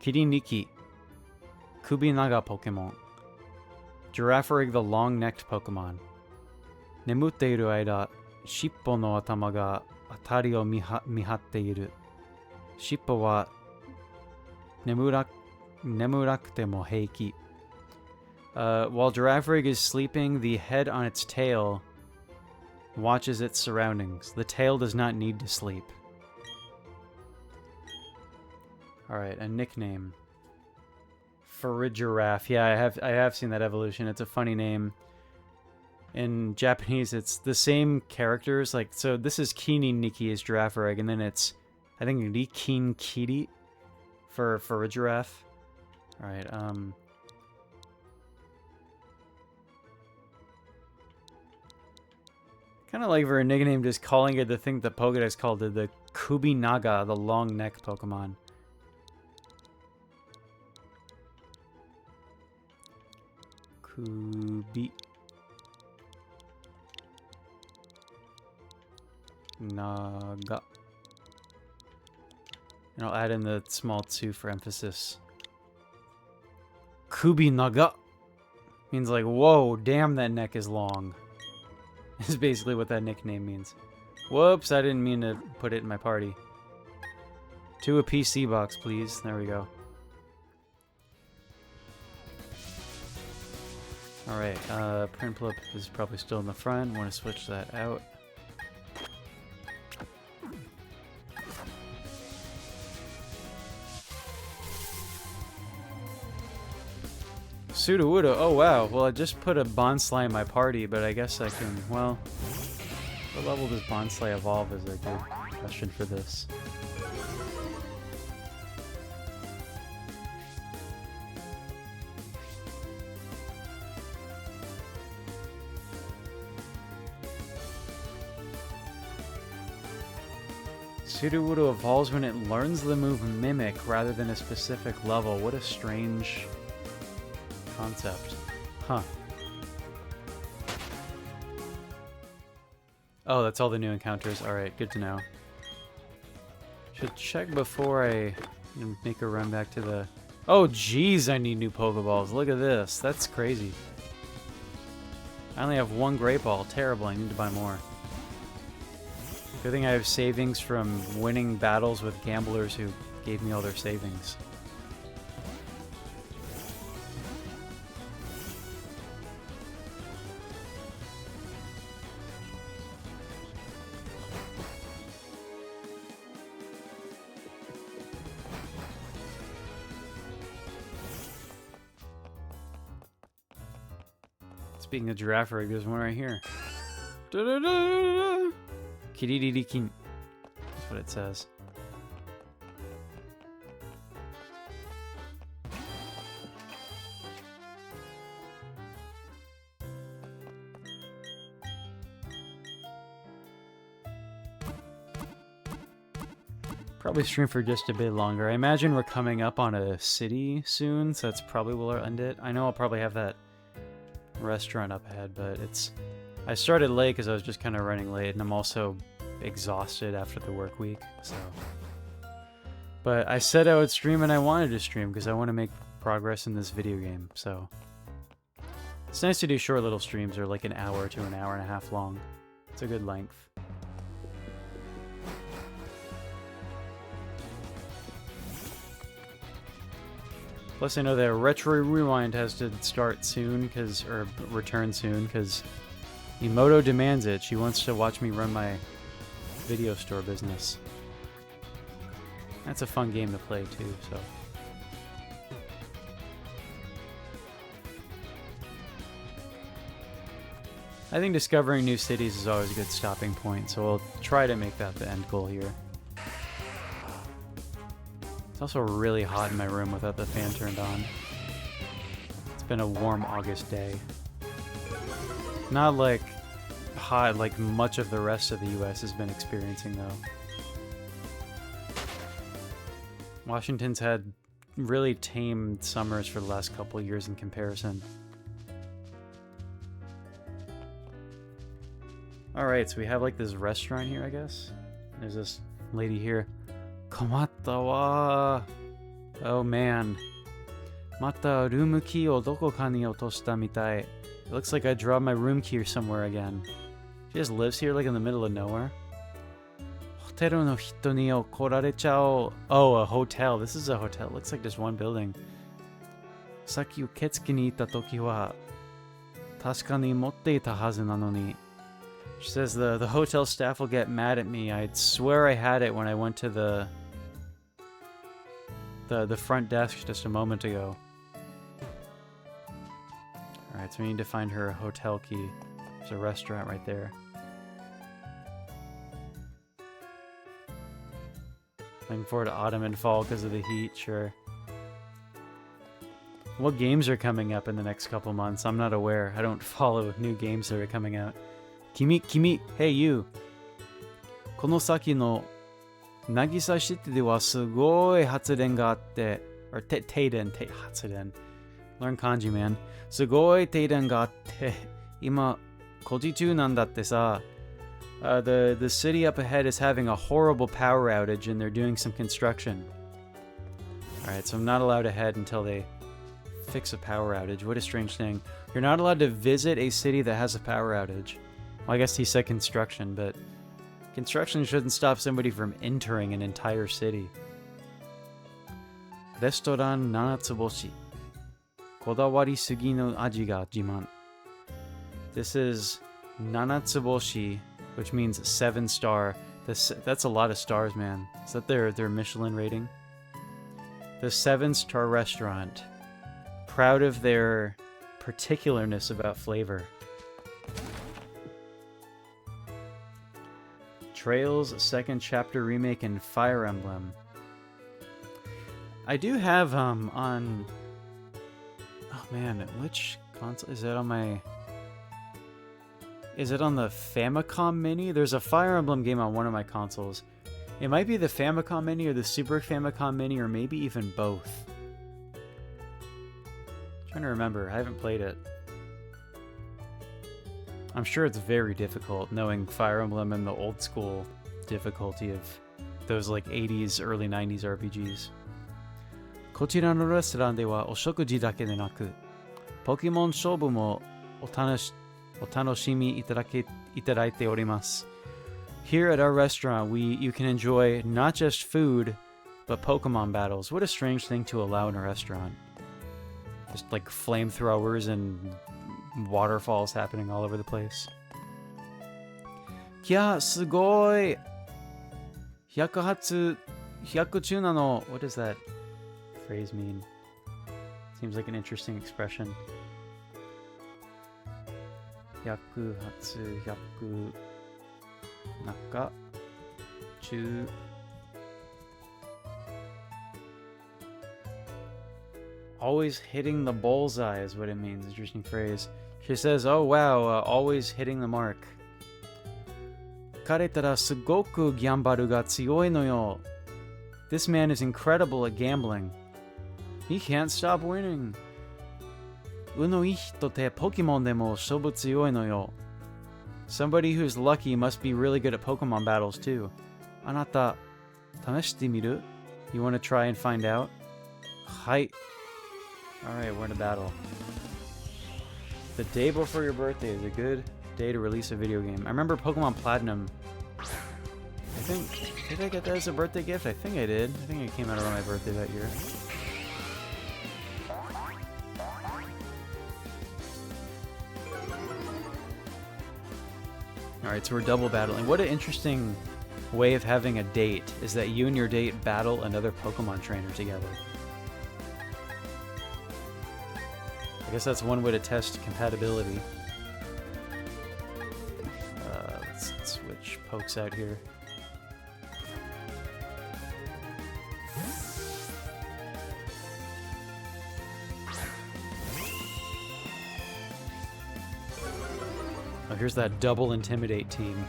Kiriniki. Kubinaga Pokemon. Girafarig, the long-necked Pokemon. Nemuteiru aida, shippo no atama ga atari o mihatteiru. Shippo wa nemurakute mo heiki. While Girafarig is sleeping, the head on its tail watches its surroundings. The tail does not need to sleep. Alright, a nickname. Farigiraffe. Yeah, I have seen that evolution. It's a funny name. In Japanese, it's the same characters. Like, so this is Kininiki as Girafarig, and then it's, I think, Rikinkiri for Farigiraffe. Alright, kind of like for a nickname, just calling it the thing the Pokédex called it, the Kubinaga, the long neck Pokemon. Kubinaga. And I'll add in the small 2 for emphasis. Kubinaga means like, whoa, damn, that neck is long. Is basically what that nickname means. Whoops, I didn't mean to put it in my party. To a PC box, please. There we go. Alright, Prinplup is probably still in the front. Want to switch that out. Sudowoodo, oh wow. Well, I just put a Bonsly in my party, but I guess I can, well... What level does Bonsly evolve is a good question for this. Sudowoodo evolves when it learns the move Mimic rather than a specific level. What a strange concept. Huh. Oh, that's all the new encounters. Alright, good to know. Should check before I make a run back to the... Oh, jeez, I need new Pokeballs. Look at this. That's crazy. I only have 1 Great Ball. Terrible. I need to buy more. Good thing I have savings from winning battles with gamblers who gave me all their savings. Speaking of Girafarig, there's one right here. Da-da-da-da-da. Kiririkin. That's what it says. Probably stream for just a bit longer. I imagine we're coming up on a city soon, so that's probably where I'll end it. I know I'll probably have that restaurant up ahead, but it's... I started late because I was just kind of running late, and I'm also exhausted after the work week, so... But I said I would stream, and I wanted to stream because I want to make progress in this video game, so... It's nice to do short little streams, or like an hour to an hour and a half long. It's a good length. Plus, I know that Retro Rewind has to start soon, or return soon, because Emoto demands it. She wants to watch me run my video store business. That's a fun game to play, too, so... I think discovering new cities is always a good stopping point, so we'll try to make that the end goal here. It's also really hot in my room without the fan turned on. It's been a warm August day. Not like hot like much of the rest of the US has been experiencing though. Washington's had really tame summers for the last couple years in comparison. Alright, so we have like this restaurant here, I guess. There's this lady here. Komatta wa. Oh man. Mata room key o doko ka ni otoshita mitai. It looks like I dropped my room key somewhere again. She just lives here like in the middle of nowhere. Hoteru no hito ni o korarechao. Oh, a hotel. This is a hotel. It looks like just one building. Saki uketsuki ni ita toki wa tasaka ni motte ita hazu nano ni. She says the hotel staff will get mad at me. I swear I had it when I went to the front desk just a moment ago. Alright, so we need to find her a hotel key. There's a restaurant right there. Looking forward to autumn and fall because of the heat, sure. What games are coming up in the next couple months? I'm not aware. I don't follow new games that are coming out. Kimi, hey you. Konosaki no Nagisa City de wa sugoi hatsuden ga atte. Or teiden, hatsuden. Learn kanji, man. Sugoi teiden ga atte. Ima kojichu nan datte sa. The city up ahead is having a horrible power outage and they're doing some construction. Alright, so I'm not allowed to head until they fix a power outage. What a strange thing. You're not allowed to visit a city that has a power outage. Well, I guess he said construction, but construction shouldn't stop somebody from entering an entire city. Restaurant Nanatsuboshi. Kodawari sugi no aji ga jiman. This is Nanatsuboshi, which means 7-star. That's a lot of stars, man. Is that their Michelin rating? The 7-star restaurant. Proud of their particularness about flavor. Trails, second chapter remake, and Fire Emblem. I do have on. Oh man, which console is that on my? Is it on the Famicom Mini? There's a Fire Emblem game on one of my consoles. It might be the Famicom Mini or the Super Famicom Mini, or maybe even both. I'm trying to remember. I haven't played it. I'm sure it's very difficult, knowing Fire Emblem and the old school difficulty of those like 80s, early 90s RPGs. こちらのレストランではお食事だけでなく、ポケモン勝負もお楽しみいただいております。Here at our restaurant, you can enjoy not just food, but Pokemon battles. What a strange thing to allow in a restaurant. Just like flamethrowers and waterfalls happening all over the place. Kya, sugoi! Hyakuchu nano. What does that phrase mean? Seems like an interesting expression. Hyakuhatsu, hyaku... Naka... Chu... Always hitting the bullseye is what it means. Interesting phrase. She says, oh wow, always hitting the mark. Karetara sugoku gyambaru ga tsuyoi no yo. This man is incredible at gambling. He can't stop winning. Uno ii hito te Pokemon demo shobu tsuyoi no yo. Somebody who's lucky must be really good at Pokemon battles too. Anata, tameshite miru? You want to try and find out? Hai. Alright, we're in a battle. The day before your birthday is a good day to release a video game. I remember Pokemon Platinum. I think... Did I get that as a birthday gift? I think I did. I think it came out around my birthday that year. Alright, so we're double battling. What an interesting way of having a date, is that you and your date battle another Pokemon trainer together. I guess that's one way to test compatibility. much pokes out here. Oh, here's that double intimidate team.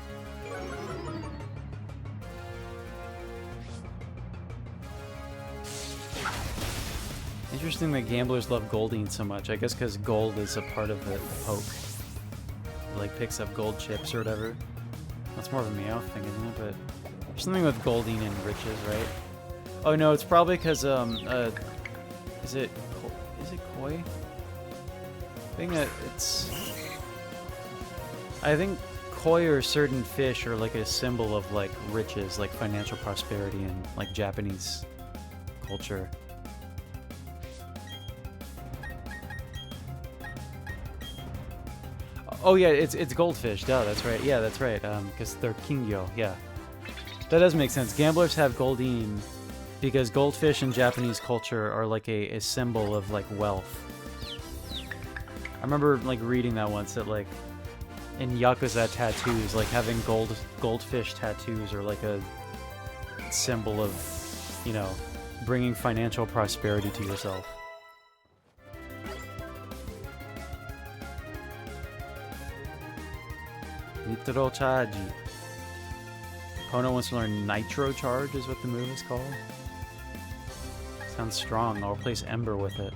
Interesting that gamblers love Goldeen so much. I guess because gold is a part of the poke. It, like, picks up gold chips or whatever. That's more of a Meowth thing, isn't it? But there's something with Goldeen and riches, right? Oh no, it's probably because is it koi? I think koi or certain fish are like a symbol of like riches, like financial prosperity in like Japanese culture. Oh yeah, it's goldfish. Duh, that's right. Yeah, that's right. Because they're kingyo. Yeah, that does make sense. Gamblers have Goldeen because goldfish in Japanese culture are like a symbol of like wealth. I remember like reading that once that like in Yakuza tattoos, like having goldfish tattoos are like a symbol of, you know, bringing financial prosperity to yourself. Nitro Charge. Opponent wants to learn Nitro Charge is what the move is called. Sounds strong. I'll replace Ember with it.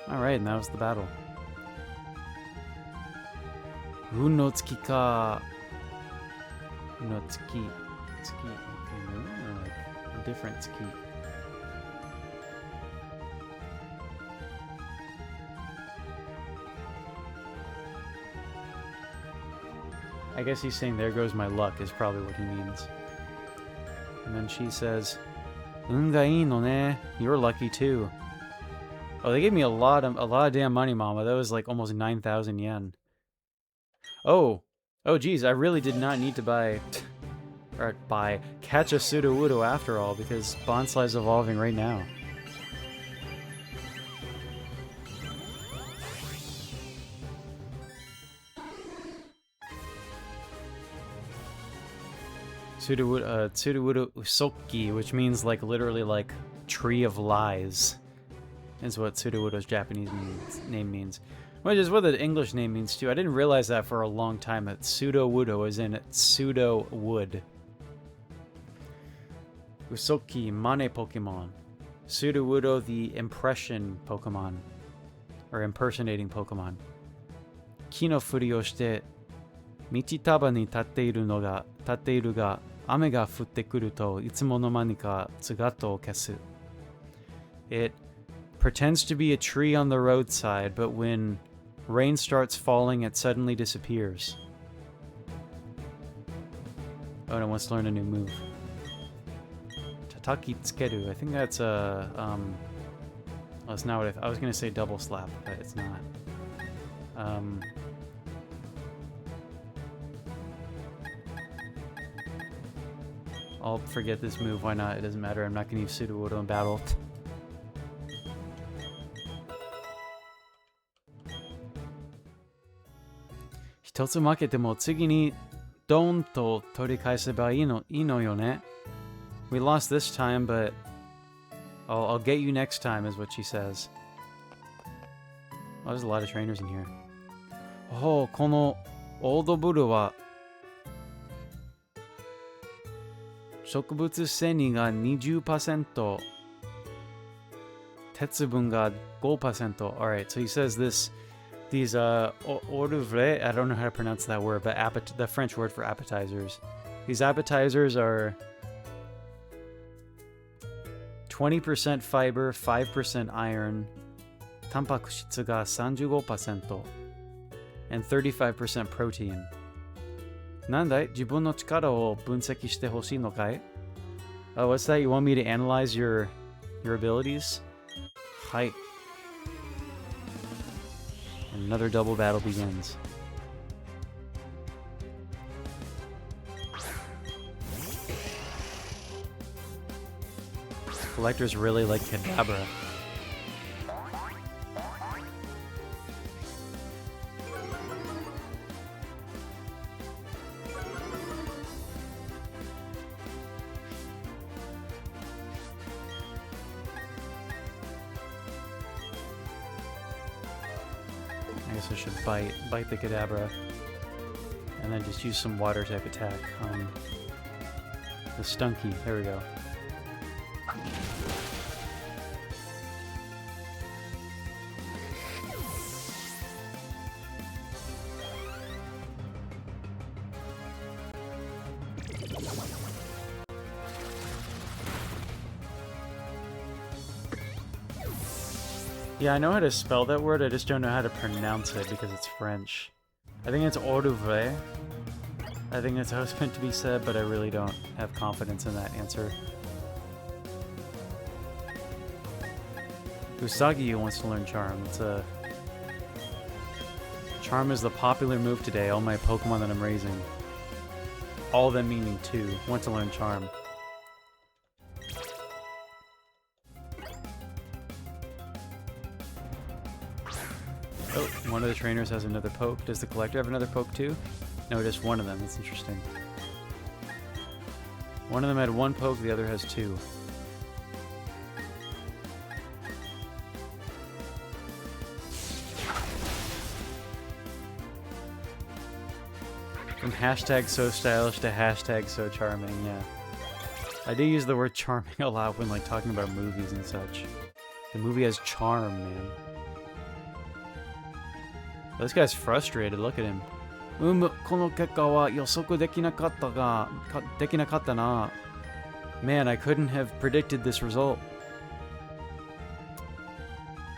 Alright, and that was the battle. Unotsuki ka. Unotsuki. Tsuki. A different tsuki. I guess he's saying there goes my luck is probably what he means. And then she says, Unga ii no ne. You're lucky too. Oh, they gave me a lot of damn money, Mama. That was like almost 9,000 yen. Oh, geez, I really did not need to catch a Sudowoodo after all, because Bonsai's evolving right now. Sudowoodo Usokki, which means like literally like tree of lies, is what Sudowoodo's Japanese name means. Which is what the English name means too. I didn't realize that for a long time, that Sudowoodo is in pseudo wood. Usokki, Mane Pokemon. Sudowoodo, the impression Pokemon. Or impersonating Pokemon. Ki no furi o shite, michitaba ni tatteiru ga, ame ga futte kuru to, itsumo no mani ka tsugato o kesu. It pretends to be a tree on the roadside, but when rain starts falling, it suddenly disappears. Oh, and it wants to learn a new move. Tataki tsukeru. I think that's a oh, that's not what I was gonna say double slap, but it's not. I'll forget this move. Why not? It doesn't matter. I'm not gonna use Sudowoodo in battle. Hitotsu makete mo tsugi ni don to torikaeseba ii no yo ne. We lost this time, but I'll get you next time, is what she says. Oh, there's a lot of trainers in here. Oh, kono Old Buru wa shokubutsu seni ga 20%, tetsubun ga 5%. Alright, so he says these oruvre, I don't know how to pronounce that word, but the French word for appetizers. These appetizers are 20% fiber, 5% iron, tanpakushitsu ga 35%, and 35% protein. Nandai? Jibun no chikara o bunseki shite hoshii no kai? Oh, what's that? You want me to analyze your abilities? Hai. Another double battle begins. Collectors really like Kadabra. I guess I should bite the Kadabra. And then just use some water type attack on the Stunky. There we go. Yeah, I know how to spell that word, I just don't know how to pronounce it because it's French. I think it's Oruvre. I think that's how it's meant to be said, but I really don't have confidence in that answer. Usagi wants to learn Charm. It's a... Charm is the popular move today. All my Pokemon that I'm raising, all of them meaning 2, want to learn Charm. Oh, one of the trainers has another poke. Does the collector have another poke too? No, just one of them. That's interesting. One of them had 1 poke, the other has 2. From hashtag so stylish to hashtag so charming, yeah. I do use the word charming a lot when like talking about movies and such. The movie has charm, man. This guy's frustrated, look at him. この結果は予測できなかったな. Man, I couldn't have predicted this result.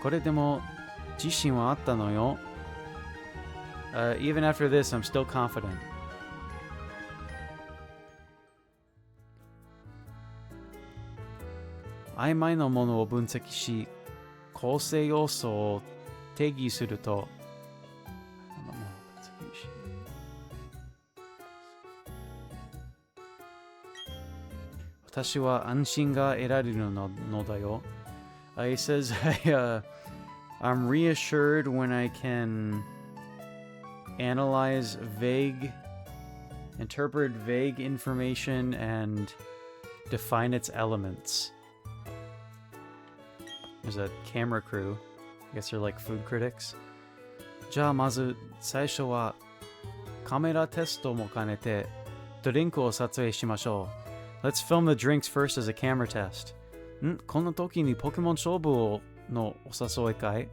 これでも自信はあったのよ. Even after this, I'm still confident. "曖昧なものを分析し、構成要素を定義すると、私は安心が得られるのだよ." He says, I'm reassured when I can analyze interpret vague information and define its elements. There's a camera crew. I guess they're like food critics. じゃあまず最初はカメラテストも兼ねてドリンクを撮影しましょう. Let's film the drinks first as a camera test. この時にポケモン勝負のお誘いかい?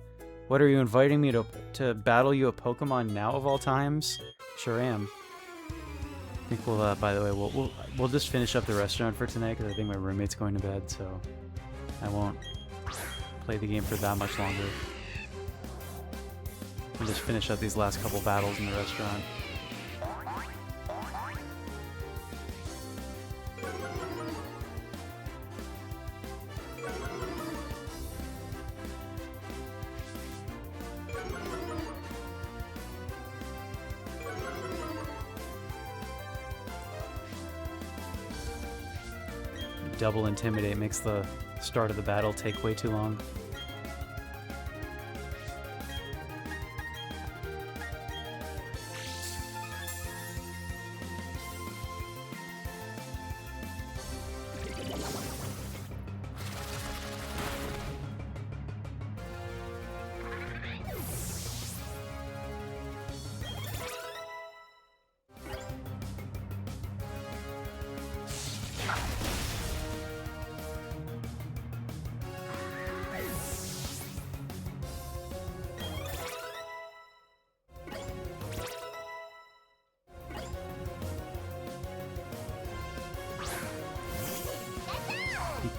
What, are you inviting me to battle you at Pokemon now of all times? Sure am. I think we'll, by the way, we'll just finish up the restaurant for tonight because I think my roommate's going to bed, so I won't play the game for that much longer. We'll just finish up these last couple battles in the restaurant. Double Intimidate makes the start of the battle take way too long.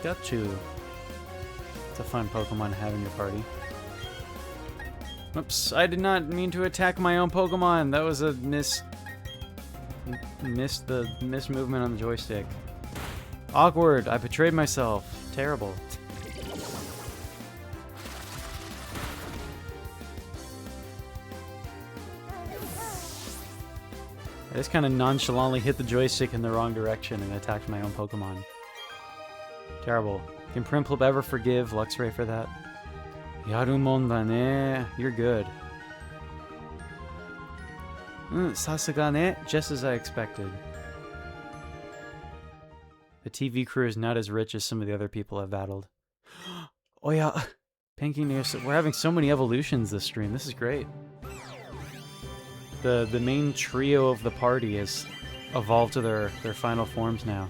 Pikachu. It's a fun Pokemon to have in your party. Oops, I did not mean to attack my own Pokemon. That was a miss movement on the joystick. Awkward. I betrayed myself. Terrible. I just kind of nonchalantly hit the joystick in the wrong direction and attacked my own Pokemon. Terrible. Can Primplip ever forgive Luxray for that? Yarumon da ne. You're good. Sasuga ne. Just as I expected. The TV crew is not as rich as some of the other people I've battled. Oh yeah. Pinky News. We're having so many evolutions this stream. This is great. The main trio of the party has evolved to their final forms now.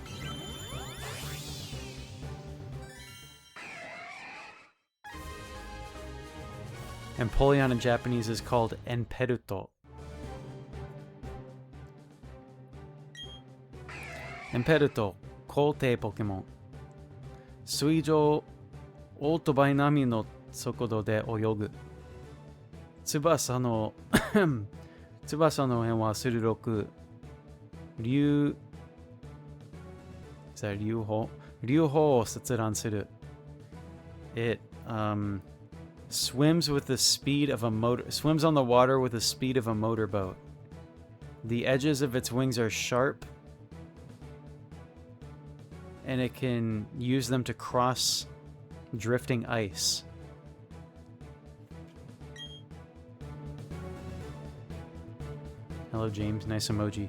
Empoleon in Japanese is called Enperuto. Enperuto, 皇帝ポケモン。水上オートバイ並みの速度で泳ぐ。翼の辺は鋭く、流砲を切断する。It swims with the speed of a swims on the water with the speed of a motorboat. The edges of its wings are sharp, and it can use them to cross drifting ice. Hello, James. Nice emoji.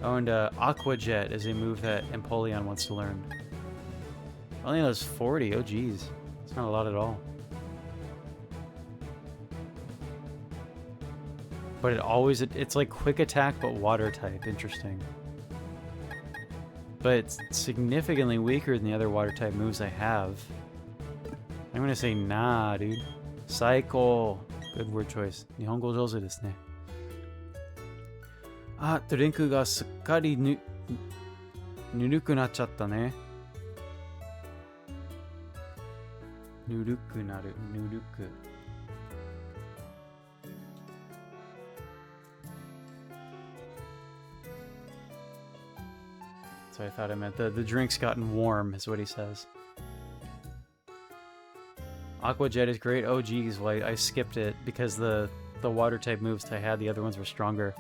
Oh, and Aqua Jet is a move that Empoleon wants to learn. Only knows 40. Oh, geez. It's not a lot at all. But it's like quick attack, but water type. Interesting. But it's significantly weaker than the other water type moves I have. I'm gonna say nah, dude. Cycle. Good word choice. Nihongo jouzu desu ne. Ah, ドリンクがすっかりぬるくなっちゃったね。ぬるくなる、ぬるく。So I thought I meant the drink's gotten warm, is what he says. Aqua Jet is great. Oh, geez, well, I skipped it because the water type moves I had, the other ones were stronger.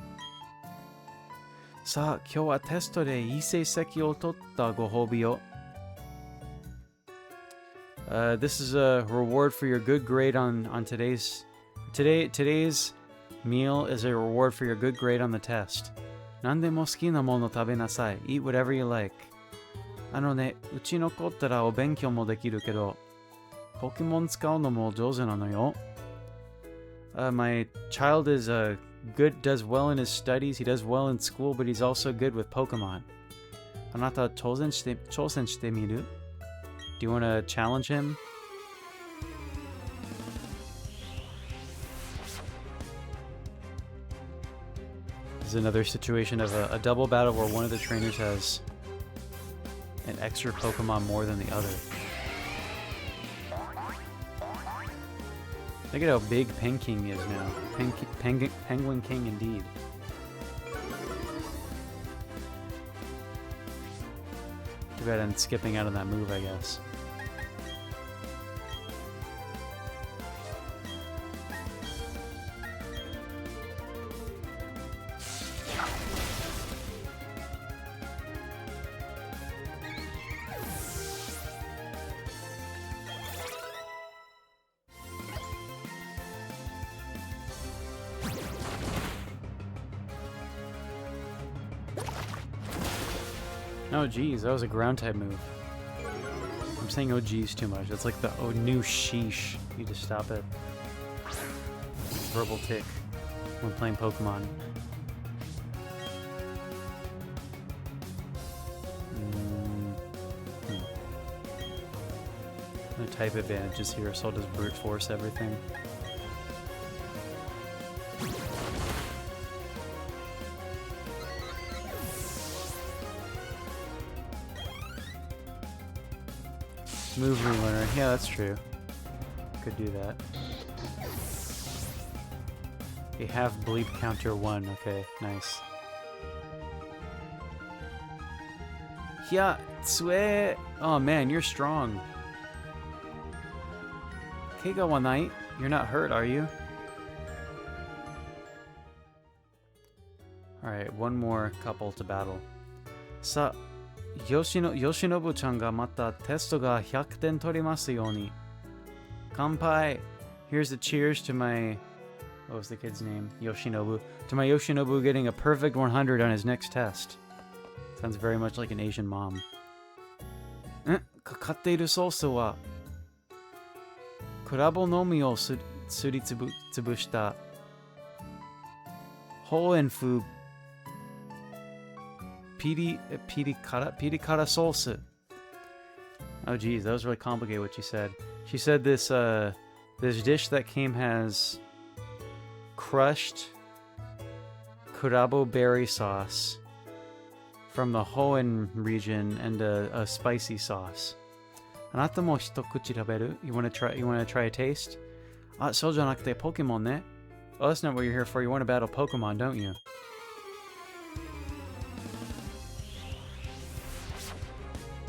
さあ、今日はテストでいい成績を取ったご褒美を。This is a reward for your good grade on today's meal is a reward for your good grade on the test. 何でも好きなもの食べなさい。Eat whatever you like. あのね、うち残ったらお勉強もできるけど、ポケモン使うのも上手なのよ。My child is does well in his studies, he does well in school, but he's also good with Pokemon. あなた挑戦してみる? Do you want to challenge him? This is another situation of a double battle where one of the trainers has an extra Pokemon more than the other. Look at how big Penking is now. Penguin King indeed. Too bad I'm skipping out on that move, I guess. Oh geez, that was a ground type move. I'm saying oh geez too much. That's like the oh new sheesh. You just stop it. Verbal tick when playing Pokemon. No type advantages here, so I'll just brute force everything. Move relearner. Yeah, that's true. Could do that. A half bleep counter 1. Okay, nice. Yeah, tsue. Oh man, you're strong. Keiga wanai. You're not hurt, are you? Alright, one more couple to battle. Sa. Yoshinobu-chan ga mata testo ga 100点取りますように. Kanpai! Here's a cheers to my... What was the kid's name? Yoshinobu. To my Yoshinobu getting a perfect 100 on his next test. Sounds very much like an Asian mom. かかっているソースはクラボのみをすりつぶした Hoenfu piri kara sauce. Oh geez, that was really complicated what she said. She said this this dish that came has crushed kurabo berry sauce from the Hoenn region and a spicy sauce. Anata mo hitokuchi taberu? You wanna try a taste? Ah, so janakute Pokemon ne. Oh, that's not what you're here for. You want to battle Pokemon, don't you?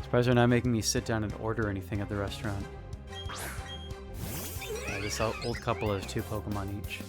Surprised they're not making me sit down and order anything at the restaurant. Yeah, this old couple has 2 Pokemon each.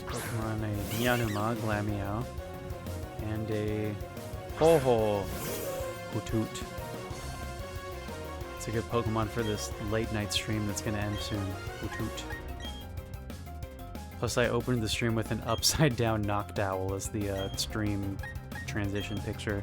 Pokemon, a Nyanuma, Glameow, and a Ho-Ho, Hoothoot. It's a good Pokemon for this late night stream that's going to end soon, Hoothoot. Plus I opened the stream with an upside down Noctowl as the stream transition picture.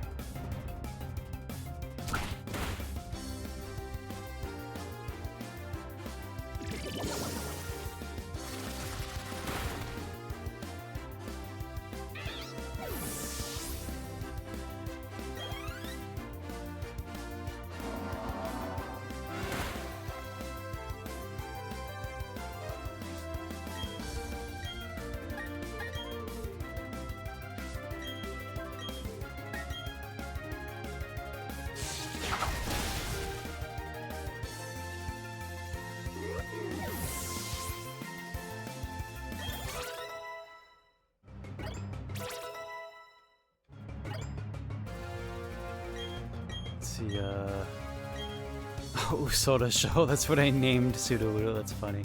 Oh, Soda Show, that's what I named Sudowoodo, that's funny.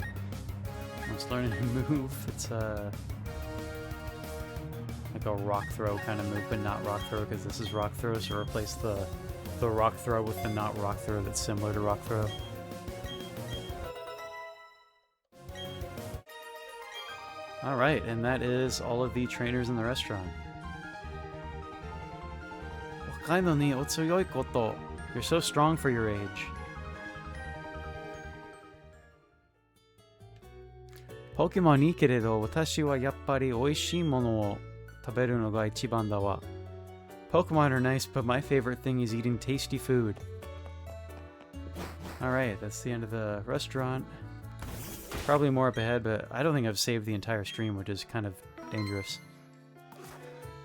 I was learning a move, it's like a rock throw kind of move, but not rock throw, because this is rock throw, so replace the rock throw with the not rock throw that's similar to rock throw. Alright, and that is all of the trainers in the restaurant. You're so strong for your age. Pokemon いいけれど、私はやっぱり美味しいものを食べるのが一番だわ。Pokemon are nice, but my favorite thing is eating tasty food. Alright, that's the end of the restaurant. Probably more up ahead, but I don't think I've saved the entire stream, which is kind of dangerous.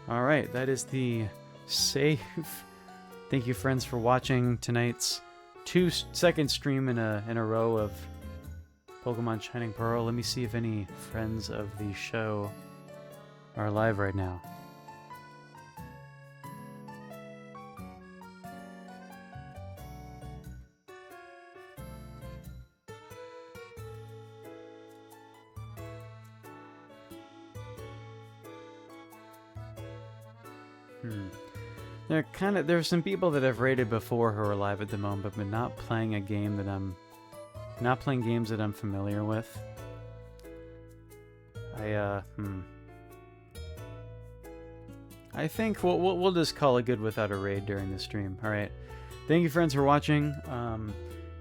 Alright, that is the save. Thank you, friends, for watching tonight's second stream in a row of Pokemon Shining Pearl. Let me see if any friends of the show are live right now. There's some people that I've rated before who are live at the moment, but not playing a game that not playing games that I'm familiar with. I think we'll just call it good without a raid during the stream. All right, thank you, friends, for watching.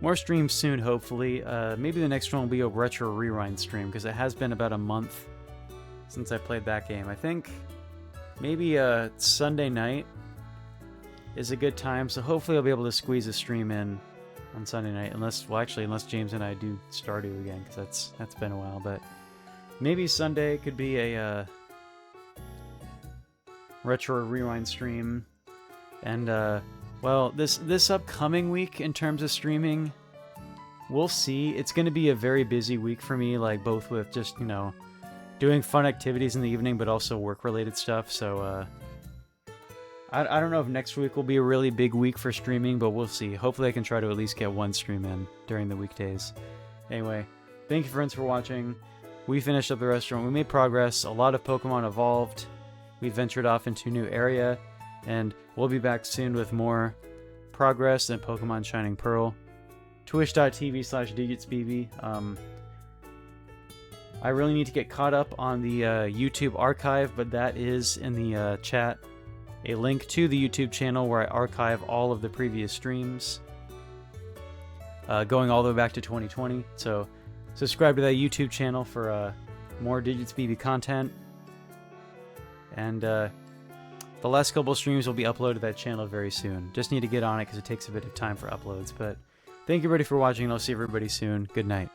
More streams soon, hopefully. Maybe the next one will be a retro rewind stream, because it has been about a month since I played that game. I think maybe Sunday night is a good time, so hopefully I'll be able to squeeze a stream in on Sunday night, unless James and I do Stardew again, because that's been a while. But maybe Sunday could be a Retro Rewind stream. And, well, this upcoming week in terms of streaming, we'll see. It's going to be a very busy week for me, like, both with just, you know, doing fun activities in the evening, but also work-related stuff, so, I don't know if next week will be a really big week for streaming, but we'll see. Hopefully I can try to at least get one stream in during the weekdays. Anyway, thank you friends for watching. We finished up the restaurant. We made progress. A lot of Pokemon evolved. We ventured off into a new area. And we'll be back soon with more progress in Pokemon Shining Pearl. Twitch.tv/DigitsBB. I really need to get caught up on the YouTube archive, but that is in the chat. A link to the YouTube channel where I archive all of the previous streams. Going all the way back to 2020. So subscribe to that YouTube channel for more DigitsBB content. And the last couple streams will be uploaded to that channel very soon. Just need to get on it because it takes a bit of time for uploads. But thank you everybody for watching, and I'll see everybody soon. Good night.